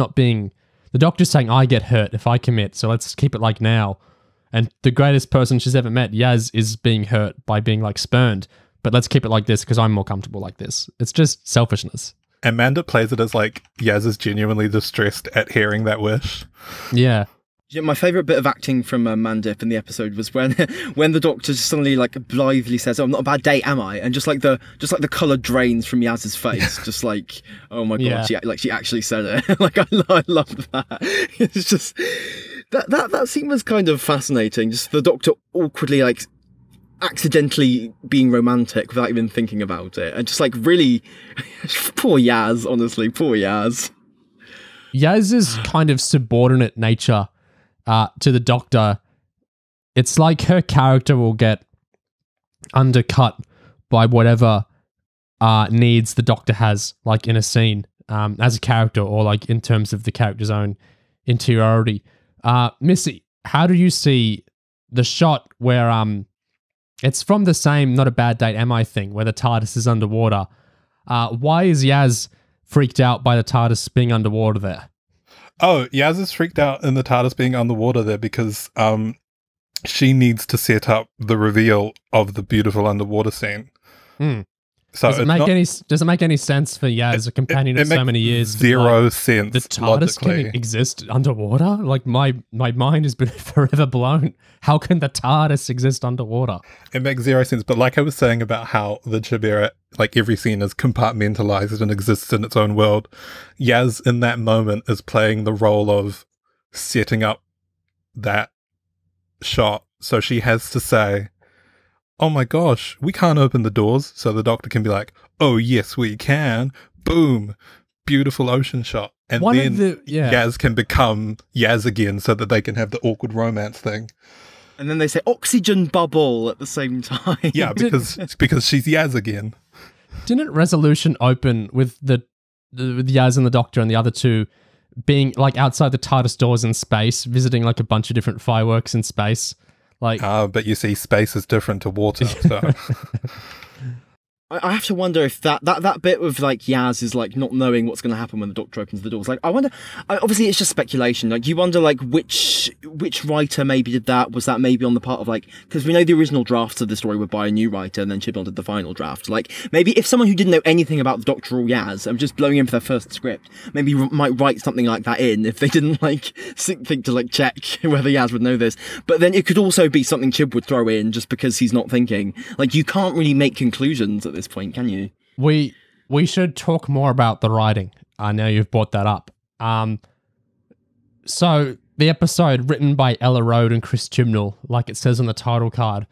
saying, I get hurt if I commit, so let's keep it like now. And the greatest person she's ever met, Yaz, is being hurt by being like spurned. But let's keep it like this because I'm more comfortable like this. It's just selfishness. Amanda plays it as like Yaz is genuinely distressed at hearing that wish. Yeah. Yeah, my favourite bit of acting from Mandip in the episode was when the Doctor just suddenly like blithely says, "Oh, I'm not a bad date, am I?" And just like the colour drains from Yaz's face, just like, oh my god, she actually said it. Like I love that. It's just that scene was kind of fascinating. Just the Doctor awkwardly like accidentally being romantic without even thinking about it, and just like really poor Yaz, honestly, poor Yaz. Yaz's kind of subordinate nature to the Doctor, it's like her character will get undercut by whatever needs the Doctor has, like in a scene, as a character, or like in terms of the character's own interiority. Missy, how do you see the shot where it's from the same Not a Bad Date Am I thing, where the TARDIS is underwater? Why is Yaz freaked out by the TARDIS being underwater there? Oh, Yaz is freaked out in the TARDIS being underwater there because she needs to set up the reveal of the beautiful underwater scene. So does it make any sense for Yaz, a companion of so many years? Zero sense. The TARDIS can exist underwater? Like my mind has been forever blown. How can the TARDIS exist underwater? It makes zero sense. But like I was saying about how the Chibera, like every scene is compartmentalized and exists in its own world, Yaz in that moment is playing the role of setting up that shot. So she has to say, oh my gosh, we can't open the doors. So the Doctor can be like, oh yes, we can. Boom. Beautiful ocean shot. And Yaz can become Yaz again so that they can have the awkward romance thing. And then they say oxygen bubble at the same time. Yeah, because she's Yaz again. Didn't Resolution open with the Yaz and the Doctor and the other two being like outside the TARDIS doors in space, visiting like a bunch of different fireworks in space? Like, but you see, space is different to water. So. I have to wonder if that bit of like Yaz is like not knowing what's going to happen when the Doctor opens the doors. Like, I wonder. Obviously, it's just speculation. Like, you wonder like which writer maybe did that. Was that maybe on the part of like, because we know the original drafts of the story were by a new writer, and then Chibnall did the final draft. Like, maybe if someone who didn't know anything about the Doctor or Yaz, I'm just blowing in for their first script, maybe might write something like that in if they didn't like think to like check whether Yaz would know this. But then it could also be something Chib would throw in just because he's not thinking. Like, you can't really make conclusions at this point, can you? We should talk more about the writing. I know you've brought that up. So the episode written by Ella Road and Chris Chibnall, like it says on the title card,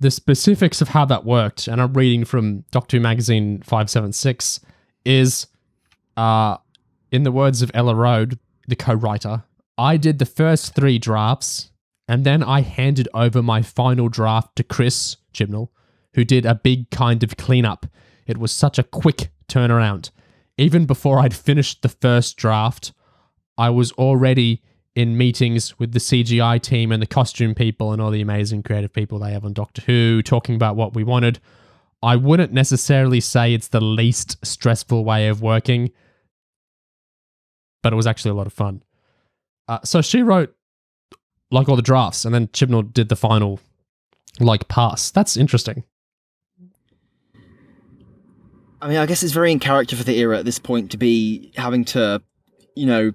the specifics of how that worked, and I'm reading from Doctor Who Magazine 576, is, in the words of Ella Road, the co-writer, I did the first 3 drafts, and then I handed over my final draft to Chris Chibnall, who did a big kind of cleanup. It was such a quick turnaround. Even before I'd finished the first draft, I was already in meetings with the CGI team and the costume people and all the amazing creative people they have on Doctor Who, talking about what we wanted. I wouldn't necessarily say it's the least stressful way of working, but it was actually a lot of fun. So she wrote like all the drafts, and then Chibnall did the final like pass. That's interesting. I mean, I guess it's very in character for the era at this point to be having to, you know,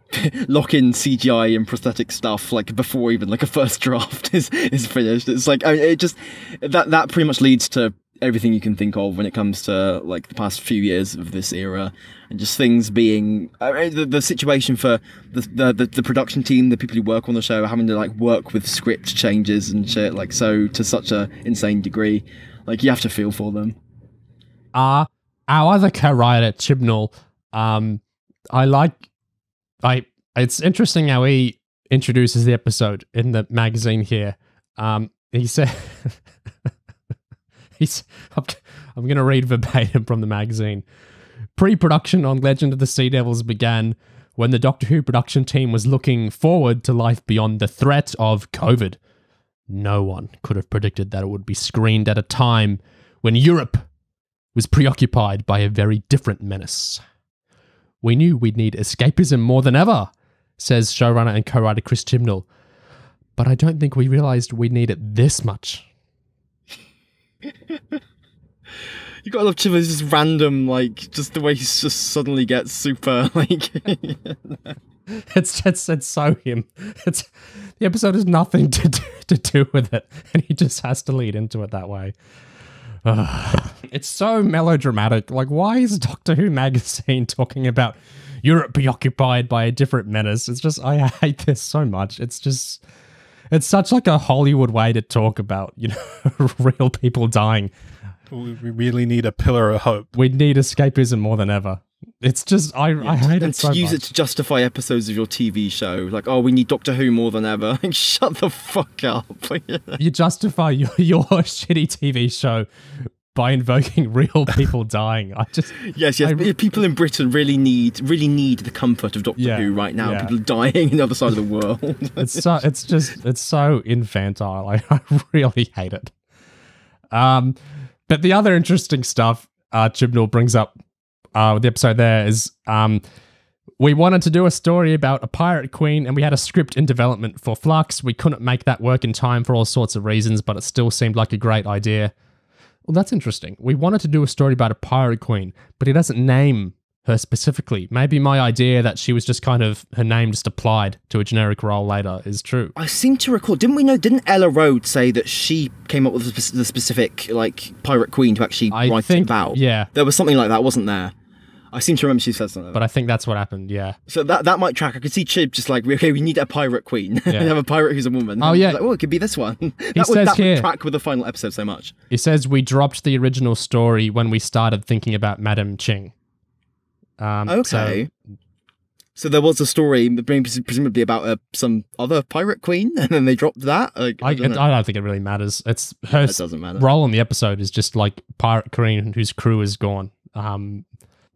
lock in CGI and prosthetic stuff like before even like a first draft is finished. It's like, I mean, it just that pretty much leads to everything you can think of when it comes to like the past few years of this era, and just things being the situation for the production team, the people who work on the show, having to like work with script changes and shit, like so to such a insane degree. Like, you have to feel for them. Our other co-writer, Chibnall, it's interesting how he introduces the episode in the magazine here. He said, I'm going to read verbatim from the magazine. Pre-production on Legend of the Sea Devils began when the Doctor Who production team was looking forward to life beyond the threat of COVID. No one could have predicted that it would be screened at a time when Europe was preoccupied by a very different menace. We knew we'd need escapism more than ever, says showrunner and co-writer Chris Chibnall. But I don't think we realised we'd need it this much. You gotta love Chibnall's just random, like, just the way he just suddenly gets super, like... It's so him. The episode has nothing to do with it, and he just has to lead into it that way. It's so melodramatic. Like, why is Doctor Who magazine talking about Europe preoccupied by a different menace? It's just, I hate this so much. It's just, it's such like a Hollywood way to talk about, you know, real people dying. We really need a pillar of hope. We need escapism more than ever. It's just, I hate it so much. And to use it to justify episodes of your TV show. Like, oh, we need Doctor Who more than ever. Like, shut the fuck up. You justify your shitty TV show by invoking real people dying. Yes. People in Britain really need the comfort of Doctor Who right now. Yeah. People dying on the other side of the world. It's so infantile. I really hate it. But the other interesting stuff Chibnall brings up with the episode there is we wanted to do a story about a pirate queen, and we had a script in development for Flux. We couldn't make that work in time for all sorts of reasons, but it still seemed like a great idea. Well, that's interesting. We wanted to do a story about a pirate queen, but he doesn't name her specifically. Maybe my idea that she was just kind of, her name just applied to a generic role later is true. I seem to recall, didn't Ella Road say that she came up with the specific, like, pirate queen to actually write it about? Yeah. There was something like that, wasn't there? I seem to remember she said something like that. But I think that's what happened, yeah. So that might track. I could see Chib just like, okay, we need a pirate queen. Yeah. We have a pirate who's a woman. Oh, yeah. Like, it could be this one. That would track with the final episode so much. He says, we dropped the original story when we started thinking about Madame Ching. Okay. So there was a story, presumably about some other pirate queen, and then they dropped that? Like, I don't think it really matters. It's her role in the episode is just like pirate queen whose crew is gone.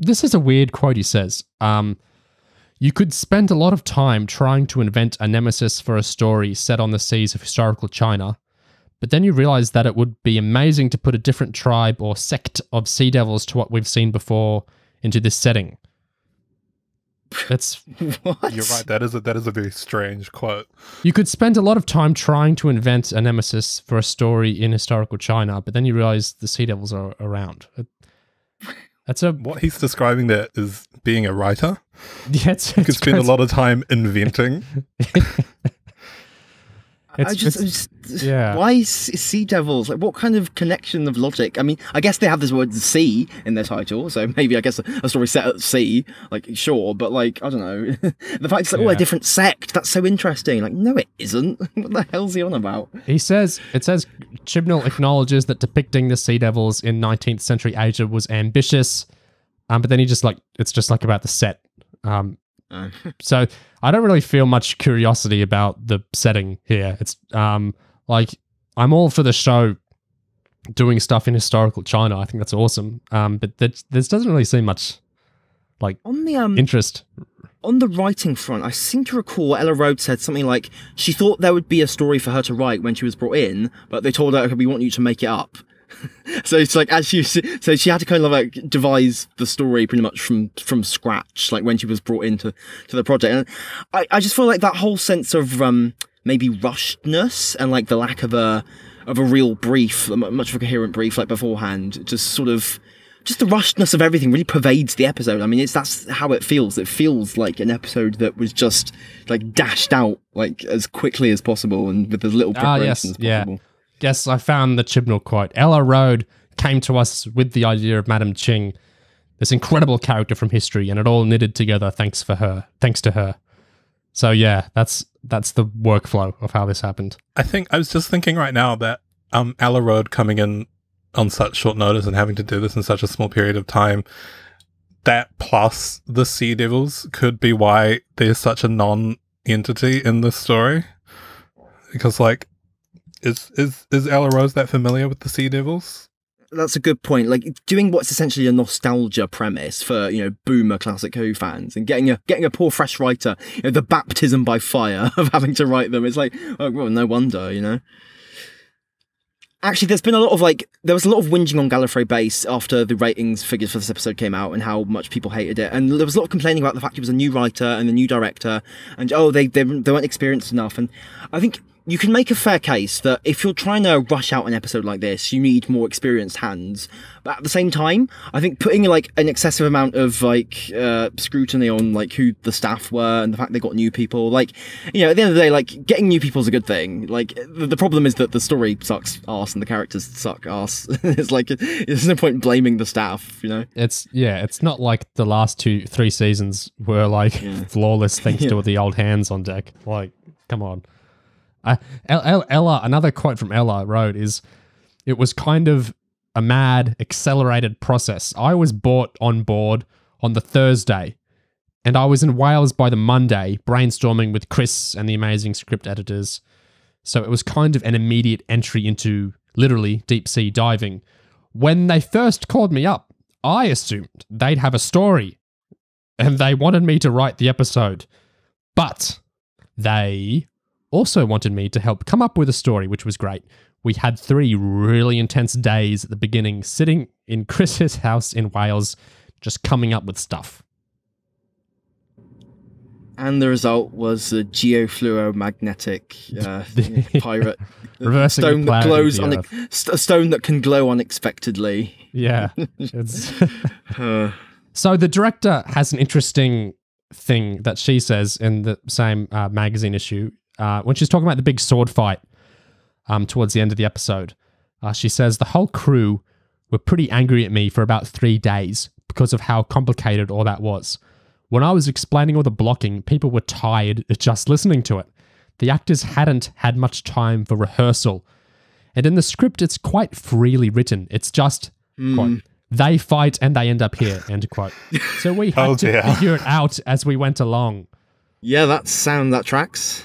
This is a weird quote he says. You could spend a lot of time trying to invent a nemesis for a story set on the seas of historical China, But then you realize that it would be amazing to put a different tribe or sect of sea devils to what we've seen before into this setting. That's What? You're right. That is a very strange quote. You could spend a lot of time trying to invent a nemesis for a story in historical China, but then you realize the sea devils are around. That's a What he's describing there is being a writer. yeah. You could spend a lot of time inventing. Yeah. Why sea devils? Like, what kind of connection of logic? I mean, I guess they have this word sea in their title, so maybe I guess a story set at sea, like, sure, but like, I don't know. The fact it's like, a different sect, that's so interesting. Like, no, it isn't. What the hell's he on about? It says Chibnall acknowledges that depicting the sea devils in 19th century Asia was ambitious, but then it's just like about the set. So I don't really feel much curiosity about the setting here. It's like I'm all for the show doing stuff in historical China. I think that's awesome. But there doesn't really seem much like On the interest. On the writing front, I seem to recall Ella Rhodes said something like she thought there would be a story for her to write when she was brought in, but they told her, okay, we want you to make it up. So it's like so she had to kind of like devise the story pretty much from scratch, like when she was brought into the project. And I just feel like that whole sense of maybe rushedness and like the lack of a real brief, much of a coherent brief like beforehand, just the rushedness of everything really pervades the episode. I mean, that's how it feels. It feels like an episode that was just like dashed out like as quickly as possible and with as little preparation as possible. Yeah. Yes, I found the Chibnall quote. Ella Road came to us with the idea of Madame Ching, this incredible character from history, and it all knitted together thanks to her. So yeah, that's the workflow of how this happened. I was just thinking right now that Ella Road coming in on such short notice and having to do this in such a small period of time, that plus the Sea Devils could be why there's such a non-entity in this story. Because like, Is Ella Rose that familiar with the Sea Devils? That's a good point. Like doing what's essentially a nostalgia premise for, you know, boomer classic Who fans and getting a poor fresh writer, you know, the baptism by fire of having to write them. It's like, oh, well, no wonder, you know. Actually, there was a lot of whinging on Gallifrey Base after the ratings figures for this episode came out and how much people hated it. And there was a lot of complaining about the fact it was a new writer and a new director and, they weren't experienced enough. And I think you can make a fair case that if you're trying to rush out an episode like this, you need more experienced hands. But at the same time, I think putting like an excessive amount of like scrutiny on like who the staff were and the fact they got new people, like, you know, at the end of the day, like getting new people is a good thing. Like the problem is that the story sucks arse and the characters suck arse. It's like there's no point blaming the staff, you know. It's not like the last 2-3 seasons were like flawless thanks to the old hands on deck. Like, come on. Ella, another quote from Ella Road is, it was kind of a mad, accelerated process. I was brought on board on the Thursday, and I was in Wales by the Monday, brainstorming with Chris and the amazing script editors. So it was kind of an immediate entry into, literally, deep sea diving. When they first called me up, I assumed they'd have a story, and they wanted me to write the episode. But they also wanted me to help come up with a story, which was great. We had 3 really intense days at the beginning, sitting in Chris's house in Wales, just coming up with stuff. And the result was a geofluoromagnetic pirate Reversing stone that glows a stone that can glow unexpectedly. Yeah. So the director has an interesting thing that she says in the same magazine issue. When she's talking about the big sword fight towards the end of the episode, she says the whole crew were pretty angry at me for about 3 days because of how complicated all that was. When I was explaining all the blocking, people were tired just listening to it. The actors hadn't had much time for rehearsal. And in the script, it's quite freely written. It's just, quote, they fight and they end up here, end quote. So we had to figure it out as we went along. Yeah, that tracks.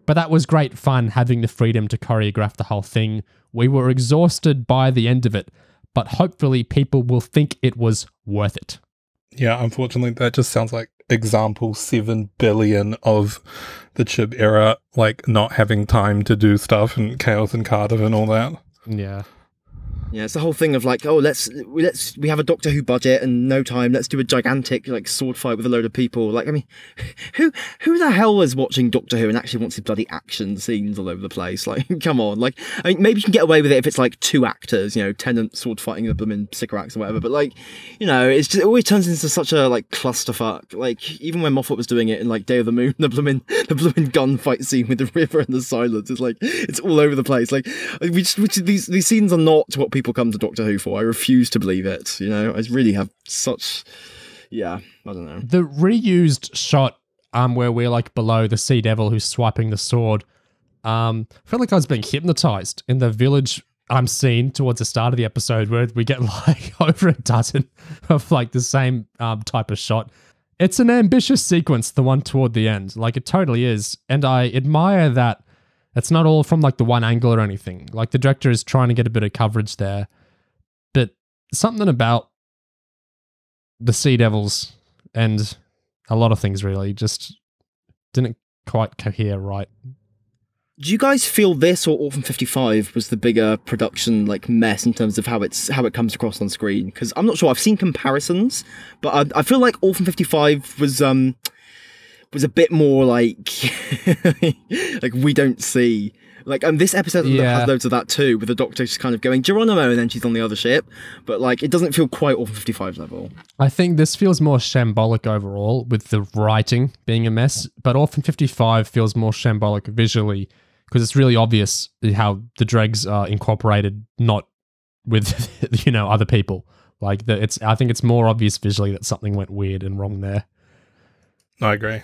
But that was great fun, having the freedom to choreograph the whole thing. We were exhausted by the end of it, but hopefully people will think it was worth it. Yeah, unfortunately, that just sounds like example 7 billion of the Chib era, like not having time to do stuff and Chaos and Cardiff and all that. Yeah. Yeah, it's the whole thing of like, oh, we have a Doctor Who budget and no time. Let's do a gigantic like sword fight with a load of people. Like, I mean, who the hell is watching Doctor Who and actually wants his bloody action scenes all over the place? Like, come on. Like, I mean, maybe you can get away with it if it's like 2 actors, you know, Tennant sword fighting the blooming Sycorax or whatever. But like, you know, it always turns into such a like clusterfuck. Like, even when Moffat was doing it in like Day of the Moon, the blooming gunfight scene with the river and the silence, it's like it's all over the place. Like, these scenes are not what people come to Doctor Who for. I refuse to believe it. You know, I really have such, yeah, I don't know. The reused shot where we're like below the Sea Devil who's swiping the sword, I felt like I was being hypnotized in the village scene towards the start of the episode where we get like over a dozen of like the same type of shot. It's an ambitious sequence, the one toward the end. Like, it totally is. And I admire that it's not all from like the one angle or anything. Like, the director is trying to get a bit of coverage there. But something about the Sea Devils and a lot of things really just didn't quite cohere right. Do you guys feel this or Orphan 55 was the bigger production like mess in terms of how it comes across on screen? Because I'm not sure. I've seen comparisons, but I feel like Orphan 55 was a bit more like like we don't see. Like, this episode has loads of that too, with the Doctor just kind of going Geronimo and then she's on the other ship. But like, it doesn't feel quite Orphan 55 level. I think this feels more shambolic overall with the writing being a mess, but Orphan 55 feels more shambolic visually because it's really obvious how the dregs are incorporated, not with, you know, other people. Like, I think it's more obvious visually that something went weird and wrong there. I agree.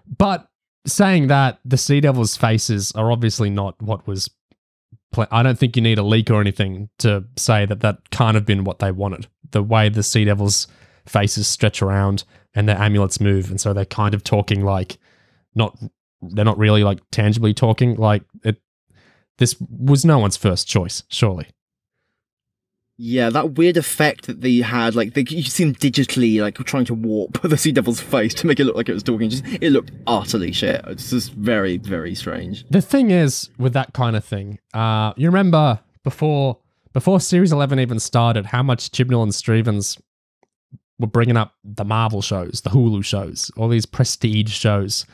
But saying that, the Sea Devils' faces are obviously not what was... I don't think you need a leak or anything to say that that can't have been what they wanted. The way the Sea Devils' faces stretch around and their amulets move, and so they're kind of talking like... They're not really like tangibly talking. Like, this was no one's first choice, surely. Yeah, that weird effect that they had, like, you see them digitally, like, trying to warp the Sea Devil's face to make it look like it was talking. It looked utterly shit. It's just very, very strange. The thing is, with that kind of thing, you remember before Series 11 even started, how much Chibnall and Stevens were bringing up the Marvel shows, the Hulu shows, all these prestige shows.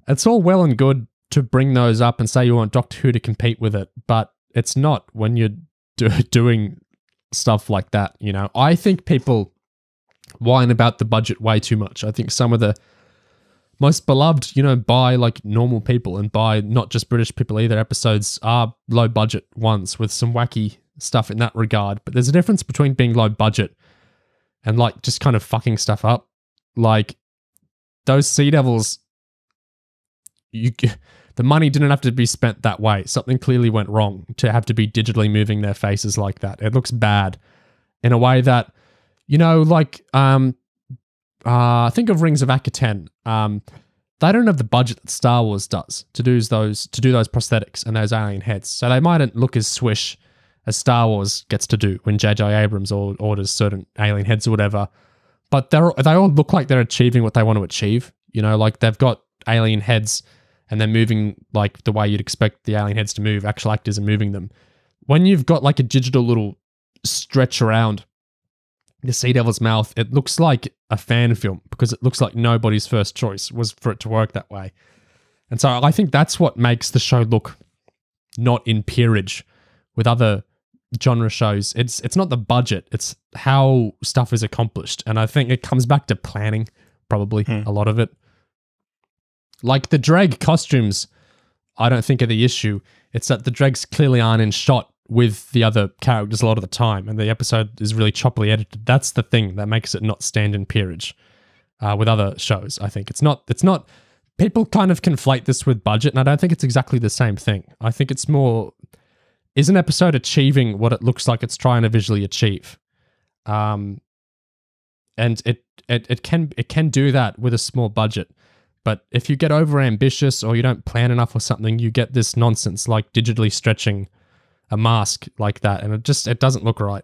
It's all well and good to bring those up and say you want Doctor Who to compete with it, but it's not when you're doing stuff like that, you know. I think people whine about the budget way too much. I think some of the most beloved, you know, by like normal people and by not just British people either, episodes are low budget ones with some wacky stuff in that regard. But there's a difference between being low budget and like just kind of fucking stuff up. Like, those Sea Devils, the money didn't have to be spent that way. Something clearly went wrong to have to be digitally moving their faces like that. It looks bad in a way that, you know, like, think of Rings of Akaten. They don't have the budget that Star Wars does to do those prosthetics and those alien heads. So they mightn't look as swish as Star Wars gets to do when J.J. Abrams orders certain alien heads or whatever. But they all look like they're achieving what they want to achieve. You know, like, they've got alien heads and they're moving like the way you'd expect the alien heads to move. Actual actors are moving them. When you've got like a digital little stretch around the Sea Devil's mouth, it looks like a fan film because it looks like nobody's first choice was for it to work that way. And so I think that's what makes the show look not in peerage with other genre shows. It's not the budget, it's how stuff is accomplished. And I think it comes back to planning, probably, a lot of it. Like, the drag costumes, I don't think are the issue. It's that the drags clearly aren't in shot with the other characters a lot of the time, and the episode is really choppily edited. That's the thing that makes it not stand in peerage with other shows, I think. It's not. People kind of conflate this with budget, and I don't think it's exactly the same thing. I think it's more, is an episode achieving what it looks like it's trying to visually achieve? And it can do that with a small budget. But if you get over ambitious or you don't plan enough or something, you get this nonsense like digitally stretching a mask like that. And it doesn't look right.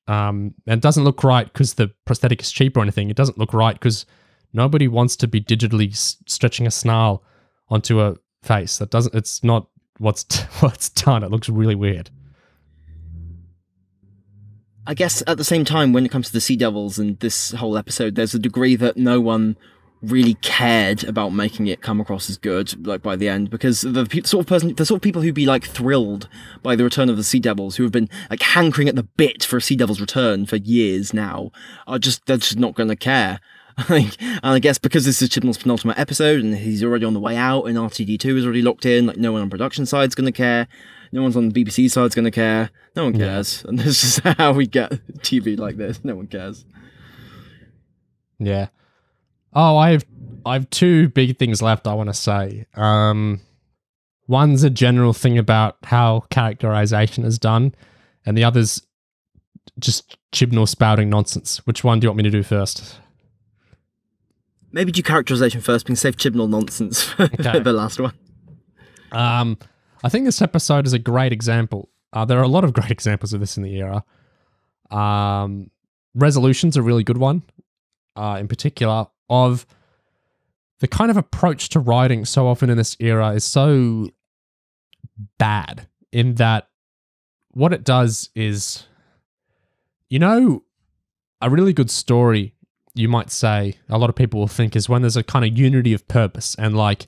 And it doesn't look right because the prosthetic is cheap or anything. It doesn't look right because Nobody wants to be digitally stretching a snarl onto a face. It's not what's done. It looks really weird. I guess at the same time, when it comes to the Sea Devils and this whole episode, there's a degree that no one really cared about making it come across as good, like by the end, because the sort of people who'd be like thrilled by the return of the Sea Devils, who have been like hankering at the bit for a Sea Devil's return for years now, they're just not going to care. And I guess because this is Chibnall's penultimate episode and he's already on the way out and RTD2 is already locked in, like no one on production side's going to care. No one's on the BBC side's going to care. No one cares. Yeah. And this is how we get TV like this. No one cares. Yeah. Oh, I have two big things left I want to say. One's a general thing about how characterization is done, and the other's just Chibnall spouting nonsense. Which one do you want me to do first? Maybe do characterization first, being save Chibnall nonsense for the last one. I think this episode is a great example. There are a lot of great examples of this in the era. Resolution's a really good one, in particular, of the kind of approach to writing so often in this era is so bad in that what it does is, a really good story, you might say, a lot of people will think, is when there's a kind of unity of purpose and like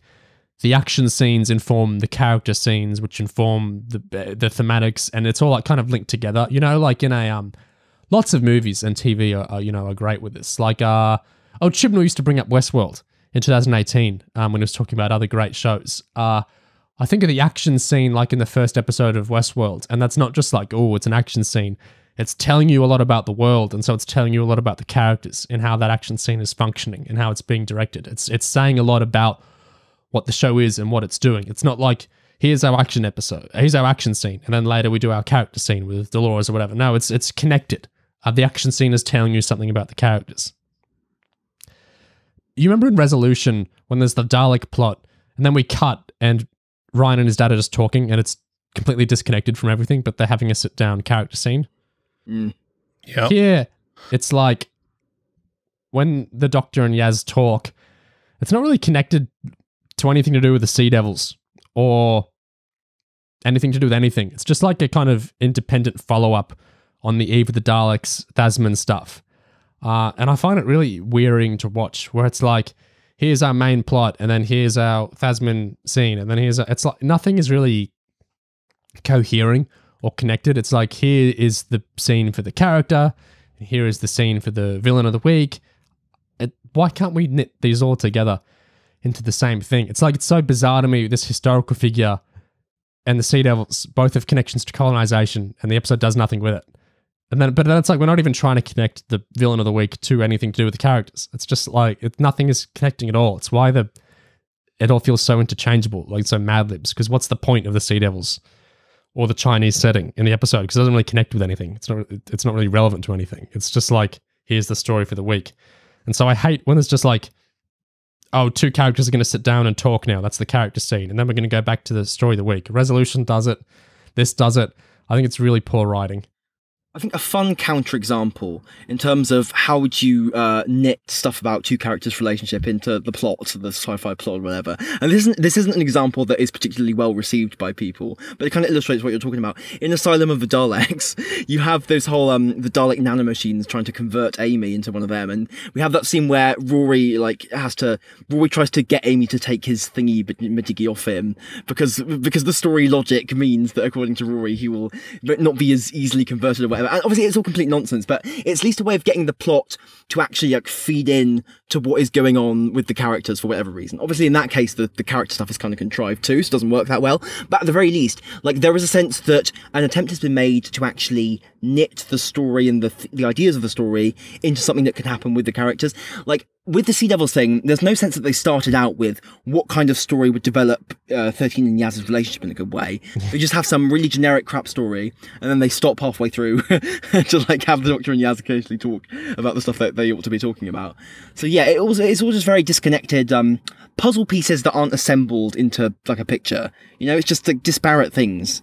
the action scenes inform the character scenes, which inform the thematics, and it's all like kind of linked together. Like in a lots of movies and TV are great with this. Like Chibnall used to bring up Westworld in 2018 when he was talking about other great shows. I think of the action scene like in the first episode of Westworld, and that's not just like, oh, it's an action scene. It's telling you a lot about the world, and so it's telling you a lot about the characters and how that action scene is functioning and how it's being directed. It's saying a lot about what the show is and what it's doing. It's not like, here's our action episode, here's our action scene, and then later we do our character scene with Dolores or whatever. No, it's connected. The action scene is telling you something about the characters. You remember in Resolution when there's the Dalek plot, and then we cut, and Ryan and his dad are just talking, and it's completely disconnected from everything, but they're having a sit-down character scene? Yeah. Here, it's like when the Doctor and Yaz talk, it's not really connected to anything to do with the Sea Devils or anything to do with anything. It's just like a kind of independent follow-up on the Eve of the Daleks, Thasmin stuff. And I find it really wearying to watch, where it's like, here's our main plot, and then here's our Thasmin scene, and then it's like nothing is really cohering or connected. It's like, here is the scene for the character, and here is the scene for the villain of the week. Why can't we knit these all together into the same thing? It's like, it's so bizarre to me, this historical figure and the Sea Devils both have connections to colonization, and the episode does nothing with it. But then it's like, we're not even trying to connect the villain of the week to anything to do with the characters. It's just like, nothing is connecting at all. It's why it all feels so interchangeable, like so Mad Libs, because what's the point of the Sea Devils or the Chinese setting in the episode? Because it doesn't really connect with anything. It's not really relevant to anything. It's just like, here's the story for the week. And so I hate when it's just like, oh, two characters are going to sit down and talk now. That's the character scene. And then we're going to go back to the story of the week. Resolution does it. This does it. I think it's really poor writing. I think a fun counterexample in terms of how would you knit stuff about two characters' relationship into the plot, the sci-fi plot or whatever. And this isn't an example that is particularly well received by people, but it kind of illustrates what you're talking about. In Asylum of the Daleks, you have those whole the Dalek nanomachines trying to convert Amy into one of them, and we have that scene where Rory tries to get Amy to take his thingy majiggy off him because the story logic means that according to Rory he will not be as easily converted or whatever. And obviously it's all complete nonsense, but it's at least a way of getting the plot to actually like feed in to what is going on with the characters for whatever reason. Obviously in that case the character stuff is kind of contrived too, so it doesn't work that well, but at the very least, like, there is a sense that an attempt has been made to actually knit the story and the ideas of the story into something that can happen with the characters. Like with the Sea Devils thing, there's no sense that they started out with what kind of story would develop 13 and Yaz's relationship in a good way. They just have some really generic crap story, and then they stop halfway through to like have the Doctor and Yaz occasionally talk about the stuff that they ought to be talking about. So yeah, it's all just very disconnected puzzle pieces that aren't assembled into like a picture. It's just like disparate things.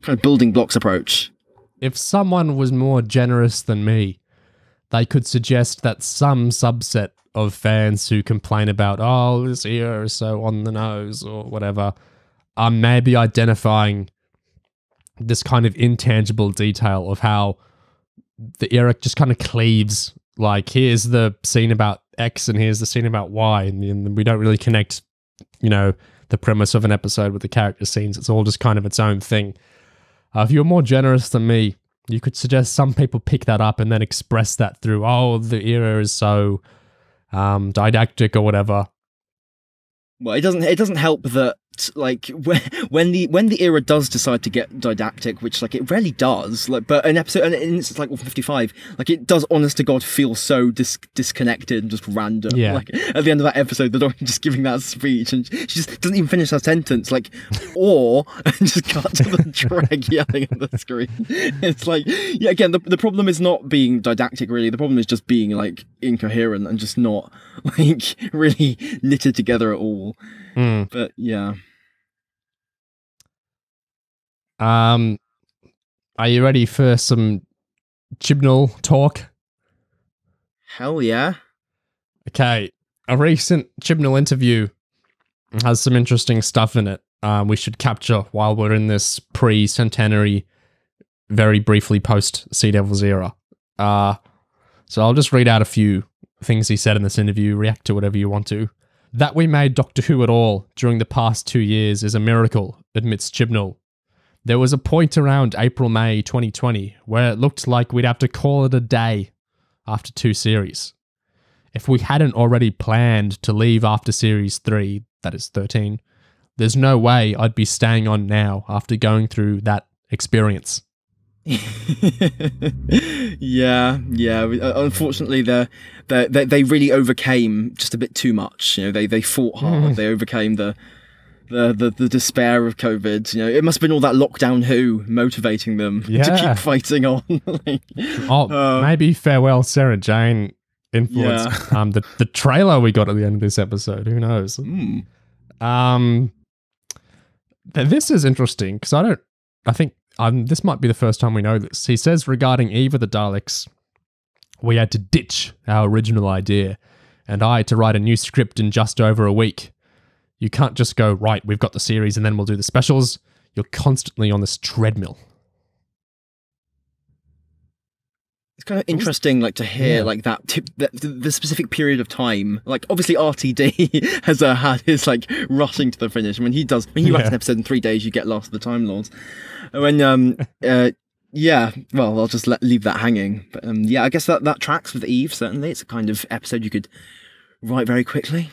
Kind of building blocks approach. If someone was more generous than me, they could suggest that some subset of fans who complain about, oh, this era is so on the nose or whatever, are maybe identifying this kind of intangible detail of how the era just kind of cleaves. Like, here's the scene about X and here's the scene about Y, and we don't really connect, you know, the premise of an episode with the character scenes. It's all just kind of its own thing. If you're more generous than me, you could suggest some people pick that up and then express that through, oh, the era is so didactic or whatever. Well, it doesn't help that, like, when the era does decide to get didactic, which, like, it rarely does, like, but an episode, and it's like 55, like, it does, honest to God, feel so disconnected and just random. Yeah. Like, at the end of that episode, they're just giving that speech, and she just doesn't even finish her sentence, like, or, and just cut to the drag yelling at the screen. It's like, yeah, again, the problem is not being didactic, really. The problem is just being, like, incoherent and just not, like, really knitted together at all. But yeah. Are you ready for some Chibnall talk? Hell yeah. Okay, a recent Chibnall interview has some interesting stuff in it. We should capture while we're in this pre-centenary, very briefly post-Sea Devils era. So I'll just read out a few things he said in this interview, react to whatever you want to. That we made Doctor Who at all during the past 2 years is a miracle, admits Chibnall. There was a point around April-May 2020 where it looked like we'd have to call it a day after 2 series. If we hadn't already planned to leave after Series 3, that is 13, there's no way I'd be staying on now after going through that experience. yeah. Unfortunately, they really overcame just a bit too much. You know, they fought hard. They overcame the despair of COVID. You know, it must have been all that lockdown Who motivating them to keep fighting on. Maybe Farewell Sarah Jane influenced the trailer we got at the end of this episode. Who knows? This is interesting because I think this might be the first time we know this. He says regarding Eve of the Daleks, we had to ditch our original idea, and I had to write a new script in just over a week. You can't just go, right, we've got the series and then we'll do the specials. You're constantly on this treadmill. It's kind of interesting, like, to hear like that the specific period of time. Like, obviously RTD has had his, like, rushing to the finish. When he writes an episode in 3 days, you get Last of the Time Lords. When well, I'll just leave that hanging. But yeah, I guess that tracks with Eve. Certainly, it's a kind of episode you could write very quickly.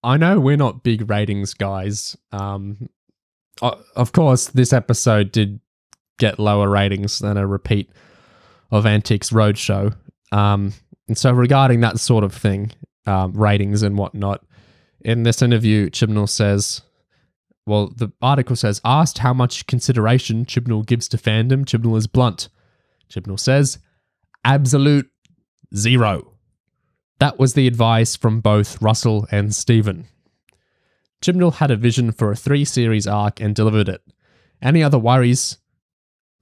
I know we're not big ratings guys. Of course, this episode did get lower ratings than a repeat of Antiques Roadshow. And so regarding that sort of thing, ratings and whatnot, in this interview, Chibnall says, well, the article says, asked how much consideration Chibnall gives to fandom, Chibnall is blunt. Chibnall says, absolute 0. That was the advice from both Russell and Stephen. Chibnall had a vision for a 3-series arc and delivered it. Any other worries,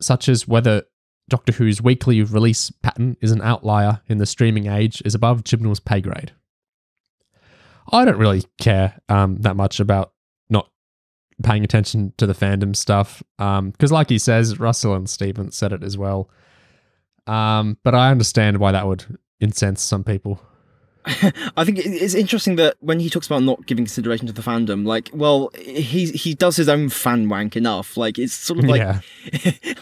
such as whether Doctor Who's weekly release pattern is an outlier in the streaming age, is above Chibnall's pay grade. I don't really care that much about not paying attention to the fandom stuff, because like he says, Russell and Stephen said it as well. But I understand why that would incense some people. I think it's interesting that when he talks about not giving consideration to the fandom, like, well, he does his own fan wank enough. Like, it's sort of like,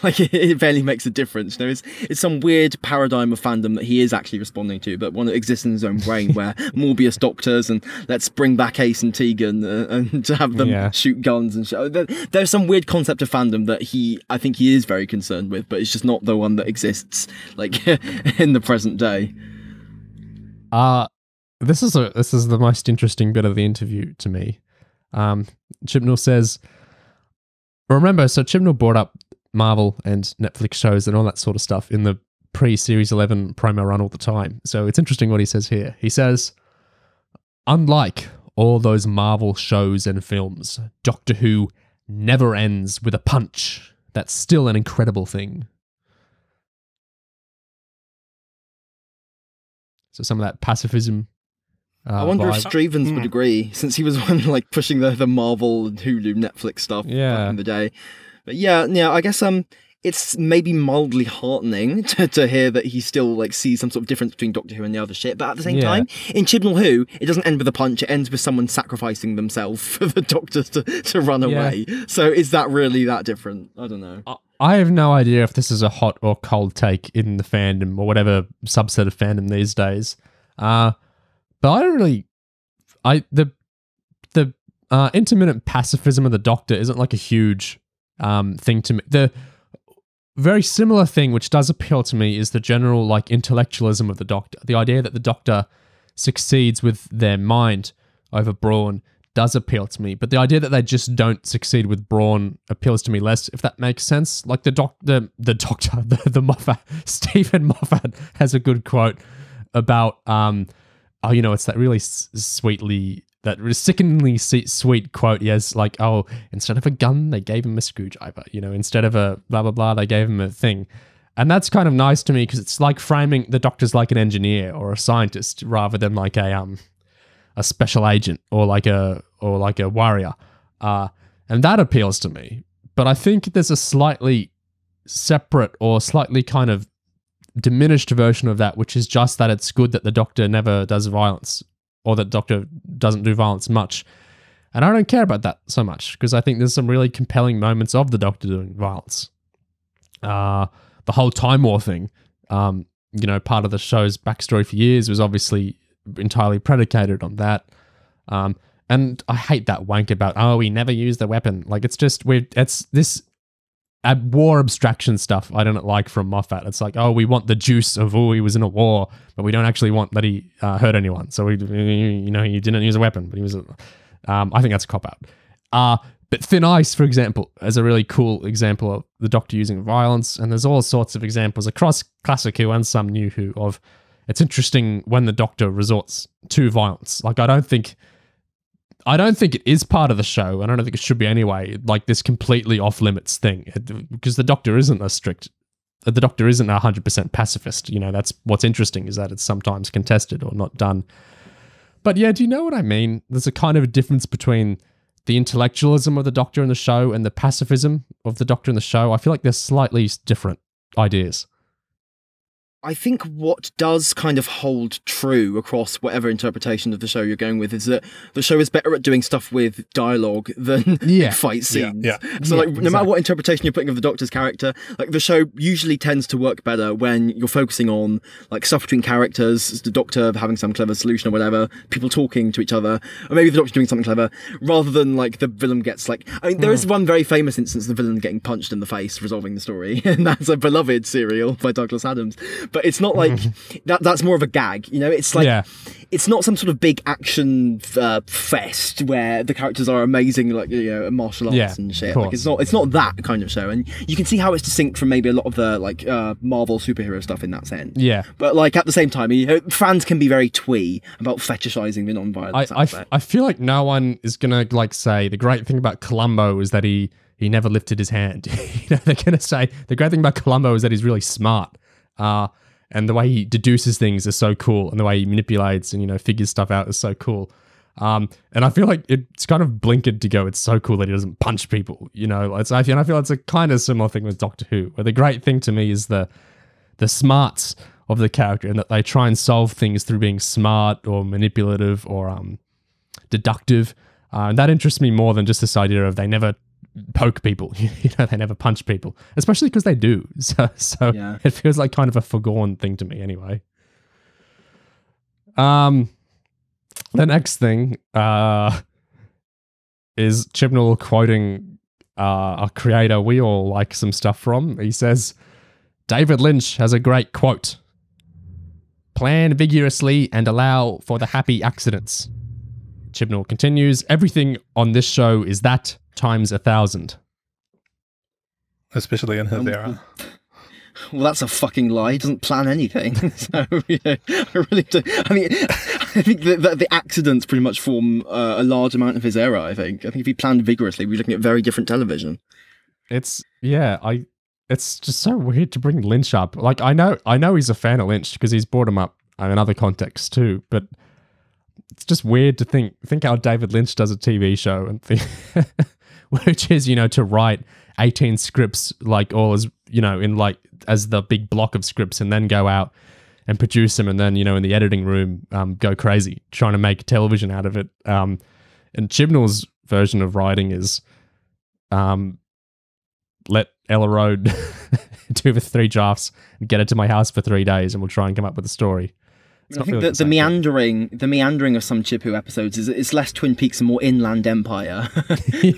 like it barely makes a difference. You know, it's some weird paradigm of fandom that he is actually responding to, but one that exists in his own brain, where Morbius doctors and let's bring back Ace and Tegan and to have them shoot guns and shit. There's some weird concept of fandom that I think he is very concerned with, but it's just not the one that exists, like, in the present day. This is the most interesting bit of the interview to me. Chibnall says, remember, so Chibnall brought up Marvel and Netflix shows and all that sort of stuff in the pre-Series 11 promo run all the time. So it's interesting what he says here. He says, unlike all those Marvel shows and films, Doctor Who never ends with a punch. That's still an incredible thing. So some of that pacifism I wonder if Strevens would agree, since he was one like pushing the Marvel and Hulu Netflix stuff back in the day. But yeah, I guess it's maybe mildly heartening to hear that he still like sees some sort of difference between Doctor Who and the other shit. But at the same time, in Chibnall Who, it doesn't end with a punch. It ends with someone sacrificing themselves for the Doctor to run away. So is that really that different? I don't know. I have no idea if this is a hot or cold take in the fandom or whatever subset of fandom these days. But I don't really... The intermittent pacifism of the Doctor isn't like a huge thing to me. The very similar thing which does appeal to me is the general like intellectualism of the Doctor. The idea that the Doctor succeeds with their mind over brawn does appeal to me, but the idea that they just don't succeed with brawn appeals to me less, if that makes sense. Like the Moffat, Stephen Moffat has a good quote about, it's that really sickeningly sweet quote. He has like, instead of a gun, they gave him a screwdriver. Instead of a blah, blah, blah, they gave him a thing. And that's kind of nice to me because it's like framing the Doctor's like an engineer or a scientist rather than like a special agent or like a warrior. And that appeals to me. But I think there's a slightly separate or slightly kind of diminished version of that, which is just that it's good that the Doctor never does violence, or that Doctor doesn't do violence much. And I don't care about that so much, because I think there's some really compelling moments of the Doctor doing violence. The whole Time War thing, part of the show's backstory for years was obviously entirely predicated on that. And I hate that wank about, we never used the weapon. Like, it's just weird. It's this war abstraction stuff I don't like from Moffat. It's like, we want the juice of, he was in a war, but we don't actually want that he hurt anyone. So he didn't use a weapon, but he was, I think that's a cop-out. But Thin Ice, for example, is a really cool example of the Doctor using violence, and there's all sorts of examples across Classic Who and some New Who of, it's interesting when the Doctor resorts to violence. Like, I don't think it is part of the show, and I don't think it should be anyway, like this completely off-limits thing, because the Doctor isn't a 100% pacifist. That's what's interesting, is that it's sometimes contested or not done. But yeah, do you know what I mean? There's a kind of a difference between the intellectualism of the Doctor in the show and the pacifism of the Doctor in the show. I feel like they're slightly different ideas. I think what does kind of hold true across whatever interpretation of the show you're going with is that the show is better at doing stuff with dialogue than fight scenes. So no matter what interpretation you're putting of the Doctor's character, like the show usually tends to work better when you're focusing on like stuff between characters, the Doctor having some clever solution or whatever, people talking to each other, or maybe the Doctor doing something clever, rather than like the villain gets like... I mean, there is one very famous instance of the villain getting punched in the face resolving the story, and that's a beloved serial by Douglas Adams. But it's not like that's more of a gag, it's like it's not some sort of big action fest where the characters are amazing, like martial arts and shit. Like it's not that kind of show, and you can see how it's distinct from maybe a lot of the like Marvel superhero stuff in that sense. But like at the same time, fans can be very twee about fetishizing the non-violence aspect. I feel like no one is gonna like say the great thing about Columbo is that he never lifted his hand. They're gonna say the great thing about Columbo is that he's really smart. And the way he deduces things is so cool, and the way he manipulates and figures stuff out is so cool. And I feel like it's kind of blinkered to go, it's so cool that he doesn't punch people. I feel it's a kind of similar thing with Doctor Who, where the great thing to me is the smarts of the character, and that they try and solve things through being smart or manipulative or deductive. And that interests me more than just this idea of they never poke people, they never punch people, especially because they do. So it feels like kind of a foregone thing to me anyway. The next thing is Chibnall quoting a creator we all like some stuff from. He says, David Lynch has a great quote: "Plan vigorously and allow for the happy accidents." Chibnall continues, "Everything on this show is that times 1,000. Especially in his era. Well, that's a fucking lie. He doesn't plan anything. So, I really do. I mean, I think that the accidents pretty much form a large amount of his era, I think. If he planned vigorously, we're looking at very different television. It's just so weird to bring Lynch up. Like, I know he's a fan of Lynch because he's brought him up in other contexts too, but it's just weird to think how David Lynch does a TV show and think, which is, you know, to write 18 scripts, like all as, you know, in like as the big block of scripts and then go out and produce them and then, you know, in the editing room, go crazy trying to make television out of it. And Chibnall's version of writing is let Ella Road do the 3 drafts and get it to my house for 3 days and we'll try and come up with a story. I think that the meandering of some Chip Who episodes is less Twin Peaks and more Inland Empire,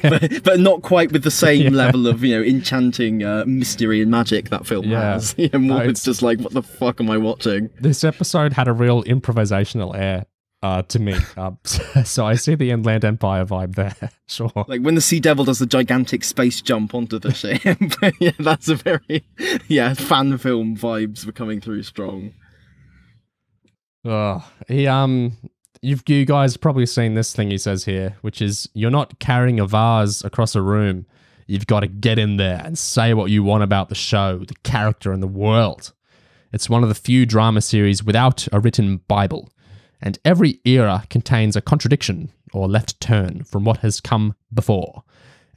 but not quite with the same level of, you know, enchanting mystery and magic that film has. You know, more it's just like, what the fuck am I watching? This episode had a real improvisational air to me, so I see the Inland Empire vibe there. Sure, like when the Sea Devil does the gigantic space jump onto the ship. Yeah, that's a very fan film vibes were coming through strong. You guys probably seen this thing he says here, which is, you're not carrying a vase across a room. You've got to get in there and say what you want about the show, the character, and the world. It's one of the few drama series without a written Bible, and every era contains a contradiction or left turn from what has come before.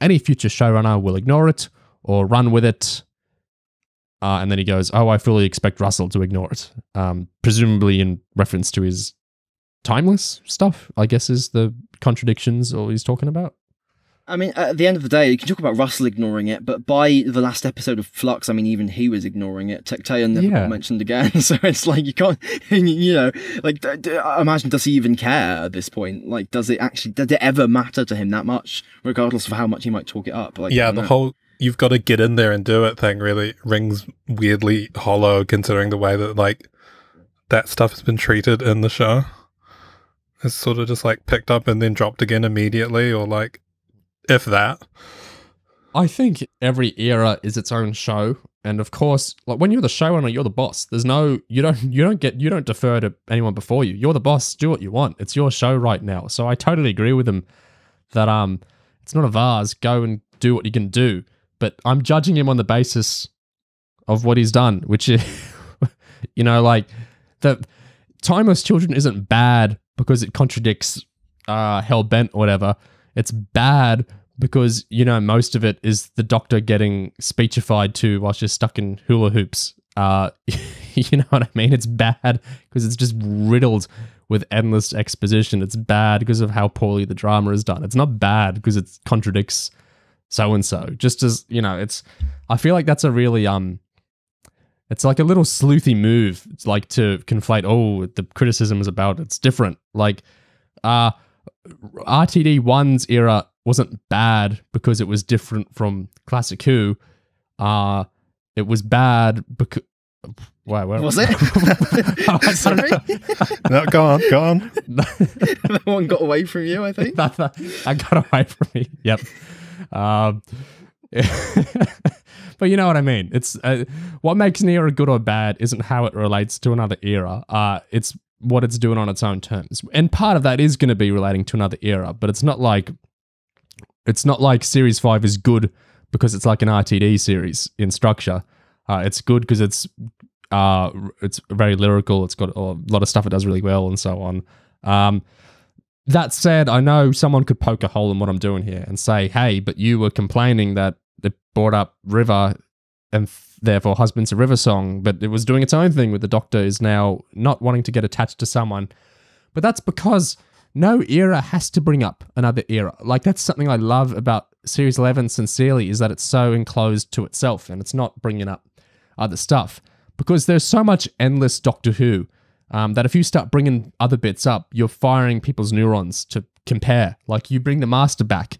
Any future showrunner will ignore it or run with it. And then he goes, I fully expect Russell to ignore it. Presumably in reference to his timeless stuff, I guess, is the contradictions or he's talking about. I mean, at the end of the day, you can talk about Russell ignoring it, but by the last episode of Flux, I mean, even he was ignoring it. Tectean never got mentioned again. So it's like, you can't, you know, like, I imagine, does he even care at this point? Like, did it ever matter to him that much, regardless of how much he might talk it up? Like, yeah, the whole you've got to get in there and do it thing really rings weirdly hollow, considering the way that, like, that stuff has been treated in the show. It's sort of just, like, picked up and then dropped again immediately, or, like, if that. I think every era is its own show, and of course, like, when you're the showrunner, you're the boss. There's no, you don't defer to anyone before you. You're the boss. Do what you want. It's your show right now. So I totally agree with him that it's not a vase. Go and do what you can do. But I'm judging him on the basis of what he's done, which is, you know, like, the Timeless Children isn't bad because it contradicts Hellbent or whatever. It's bad because, you know, most of it is the Doctor getting speechified to while she's stuck in hula hoops. You know what I mean? It's bad because it's just riddled with endless exposition. It's bad because of how poorly the drama is done. It's not bad because it contradicts so-and-so. Just as, you know, I feel like that's a really, it's like a little sleuthy move. It's like to conflate, the criticism is about, it's different. Like, RTD1's era wasn't bad because it was different from Classic Who. It was bad because... Wait, where was it? Sorry? No, go on. That one got away from you, I think. I got away from me. Yep. But you know what I mean. It's what makes an era good or bad isn't how it relates to another era. It's what it's doing on its own terms, and part of that is going to be relating to another era. But it's not like Series 5 is good because it's like an RTD series in structure. It's good because it's very lyrical. It's got a lot of stuff it does really well, and so on. That said, I know someone could poke a hole in what I'm doing here and say, hey, but you were complaining that it brought up River and therefore Husband's a River song, but it was doing its own thing with the Doctor is now not wanting to get attached to someone. But that's because no era has to bring up another era. Like, that's something I love about Series 11 sincerely, is that it's so enclosed to itself and it's not bringing up other stuff. Because there's so much endless Doctor Who that if you start bringing other bits up, you're firing people's neurons to compare. Like, you bring the Master back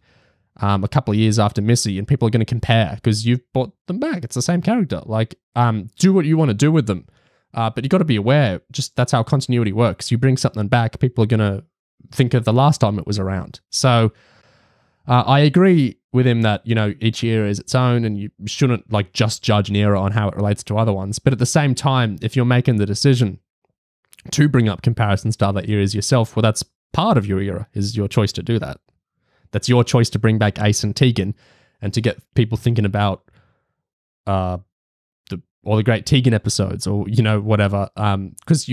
a couple of years after Missy and people are going to compare because you've brought them back. It's the same character. Like, do what you want to do with them. But you got to be aware, just that's how continuity works. You bring something back, people are going to think of the last time it was around. So I agree with him that, you know, each era is its own and you shouldn't like just judge an era on how it relates to other ones. But at the same time, if you're making the decision to bring up comparisons to other eras yourself, well, that's part of your era, is your choice to do that. That's your choice to bring back Ace and Tegan and to get people thinking about the or the Great Tegan episodes, or whatever, because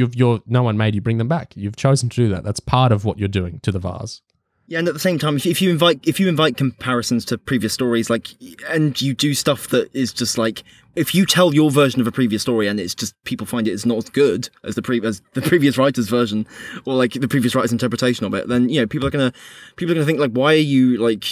no one made you bring them back. You've chosen to do that. That's part of what you're doing to the vase. Yeah, and at the same time, if you invite comparisons to previous stories, like, and you do stuff that is just like, if you tell your version of a previous story and it's just people find it as not as good as the previous writer's version, or like the previous writer's interpretation of it, then people are gonna think like, why are you like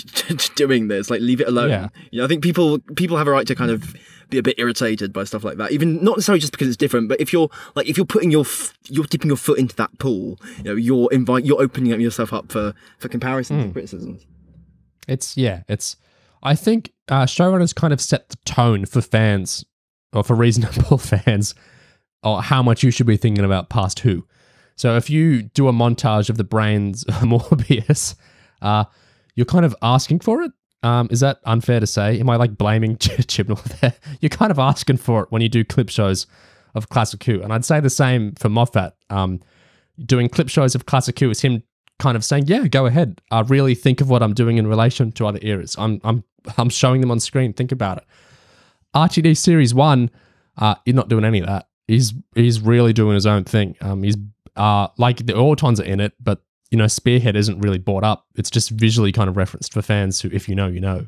doing this? Like, leave it alone. Yeah. I think people have a right to kind of be a bit irritated by stuff like that, even not necessarily just because it's different, but if you're dipping your foot into that pool, you're opening yourself up for comparisons and criticisms. I think showrunners kind of set the tone for fans, or for reasonable fans, or how much you should be thinking about past Who. So if you do a montage of the brains of Morbius, you're kind of asking for it. Is that unfair to say? Am I like blaming Chibnall there? You're kind of asking for it when you do clip shows of Classic Who. And I'd say the same for Moffat. Doing clip shows of Classic Who is him kind of saying, yeah, go ahead. Really think of what I'm doing in relation to other eras. I'm showing them on screen. Think about it. RTD Series 1, you're not doing any of that. He's really doing his own thing. He's like the Autons are in it, but Spearhead isn't really brought up. It's just visually kind of referenced for fans who, if you know, you know.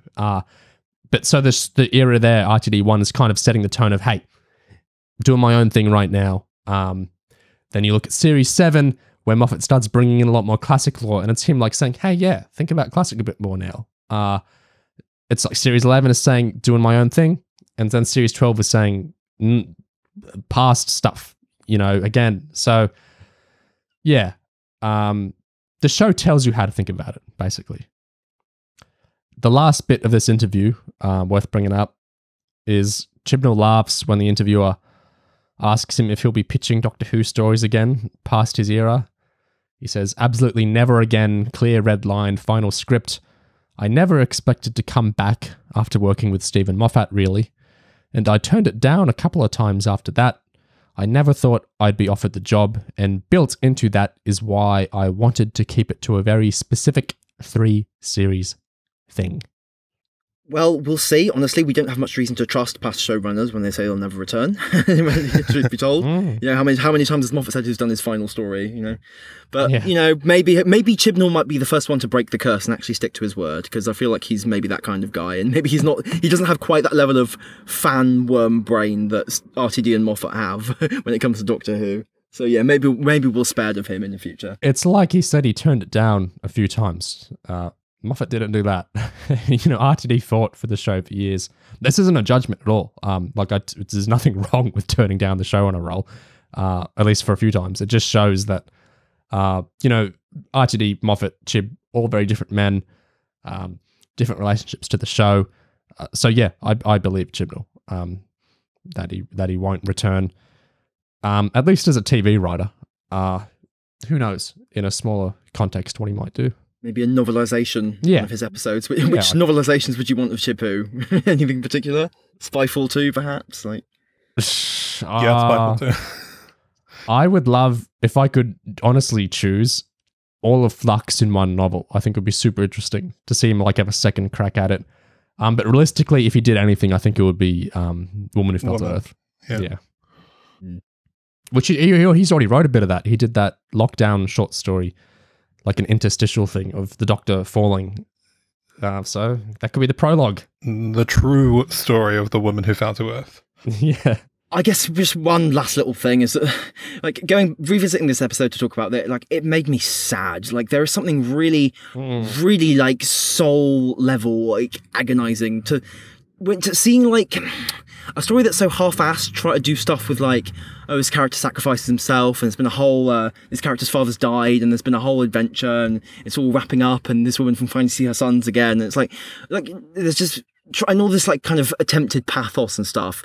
But so the era there, RTD1 is kind of setting the tone of, hey, doing my own thing right now. Then you look at Series 7, where Moffat starts bringing in a lot more classic lore, and it's him like saying, hey, yeah, think about classic a bit more now. It's like Series 11 is saying, doing my own thing, and then Series 12 is saying, past stuff, again. So, yeah. The show tells you how to think about it, basically. The last bit of this interview, worth bringing up, is Chibnall laughs when the interviewer asks him if he'll be pitching Doctor Who stories again past his era. He says, absolutely never again, clear red line, final script. I never expected to come back after working with Stephen Moffat, really. And I turned it down a couple of times after that. I never thought I'd be offered the job, and built into that is why I wanted to keep it to a very specific 3-series thing. Well, we'll see. Honestly, we don't have much reason to trust past showrunners when they say they'll never return. Truth be told, how many times has Moffat said he's done his final story? But maybe Chibnall might be the first one to break the curse and actually stick to his word, because I feel like he's maybe that kind of guy, and maybe he doesn't have quite that level of fan worm brain that RTD and Moffat have when it comes to Doctor Who. So yeah, maybe we'll spare of him in the future. It's like he said he turned it down a few times. Moffat didn't do that. RTD fought for the show for years. This isn't a judgment at all. There's nothing wrong with turning down the show on a roll, at least for a few times. It just shows that, RTD, Moffat, Chib, all very different men, different relationships to the show. So yeah, I believe Chibnall, that he won't return, at least as a TV writer. Who knows, in a smaller context, what he might do. Maybe a novelisation of his episodes. Which novelisations would you want of Chib Who? Anything in particular? Spyfall 2, perhaps? Spyfall 2. I would love, if I could honestly choose, all of Flux in one novel. I think it would be super interesting to see him have a second crack at it. But realistically, if he did anything, I think it would be Woman Who Fell to Earth. Yeah. Which he's already wrote a bit of that. He did that Lockdown short story, like an interstitial thing of the Doctor falling. So that could be the prologue. The true story of the woman who fell to Earth. Yeah. I guess just one last little thing is that, revisiting this episode to talk about that, it made me sad. There is something really, really soul level, agonizing to seeing a story that's so half-assed, try to do stuff with his character sacrifices himself, and there's been a whole this character's father's died, and there's been a whole adventure, and it's all wrapping up, and this woman can finally see her sons again, and it's there's just and all this kind of attempted pathos and stuff.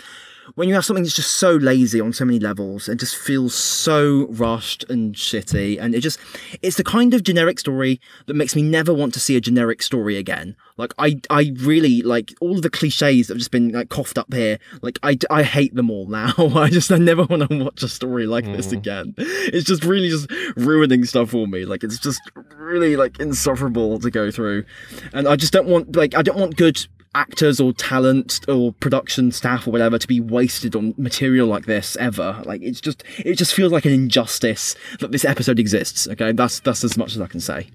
When you have something that's just so lazy on so many levels, it just feels so rushed and shitty, and it's the kind of generic story that makes me never want to see a generic story again. I really all of the cliches that have just been coughed up here. I hate them all now. I never want to watch a story like this again. It's just really just ruining stuff for me. It's just really insufferable to go through, and I just don't want I don't want good actors or talent or production staff or whatever to be wasted on material like this ever. Like, it just feels like an injustice that this episode exists. Okay, that's as much as I can say.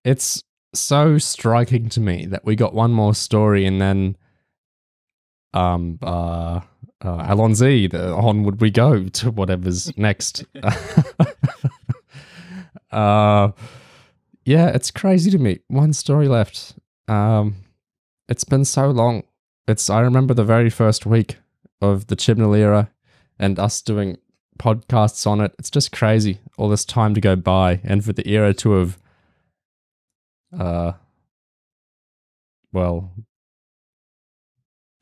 It's so striking to me that we got one more story and then Alonzi, onward we go to whatever's next. Yeah, it's crazy to me. One story left. It's been so long. I remember the very first week of the Chibnall era and us doing podcasts on it. It's just crazy. All this time to go by, and for the era to have well,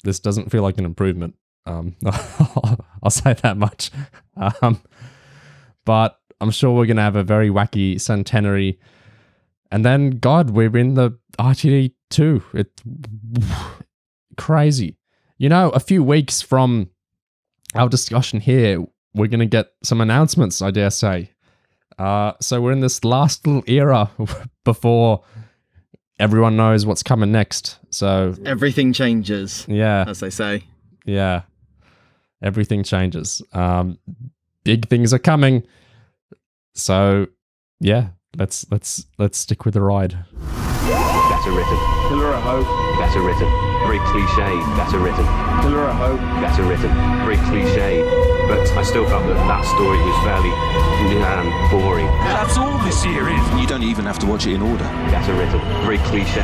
this doesn't feel like an improvement. I'll say that much. But I'm sure we're going to have a very wacky centenary. And then, God, we're in the RTD2. It's crazy. You know, a few weeks from our discussion here, we're going to get some announcements, I dare say. So we're in this last little era before everyone knows what's coming next. So everything changes. Yeah. As they say. Yeah. Everything changes. Big things are coming. So, yeah. Let's stick with the ride. Better written. Killer at hope. Better written. Very cliche. Better written. Killer at hope. Better written. Very cliche. But I still felt that story was fairly boring. That's all this year is. You don't even have to watch it in order. Better written. Very cliche.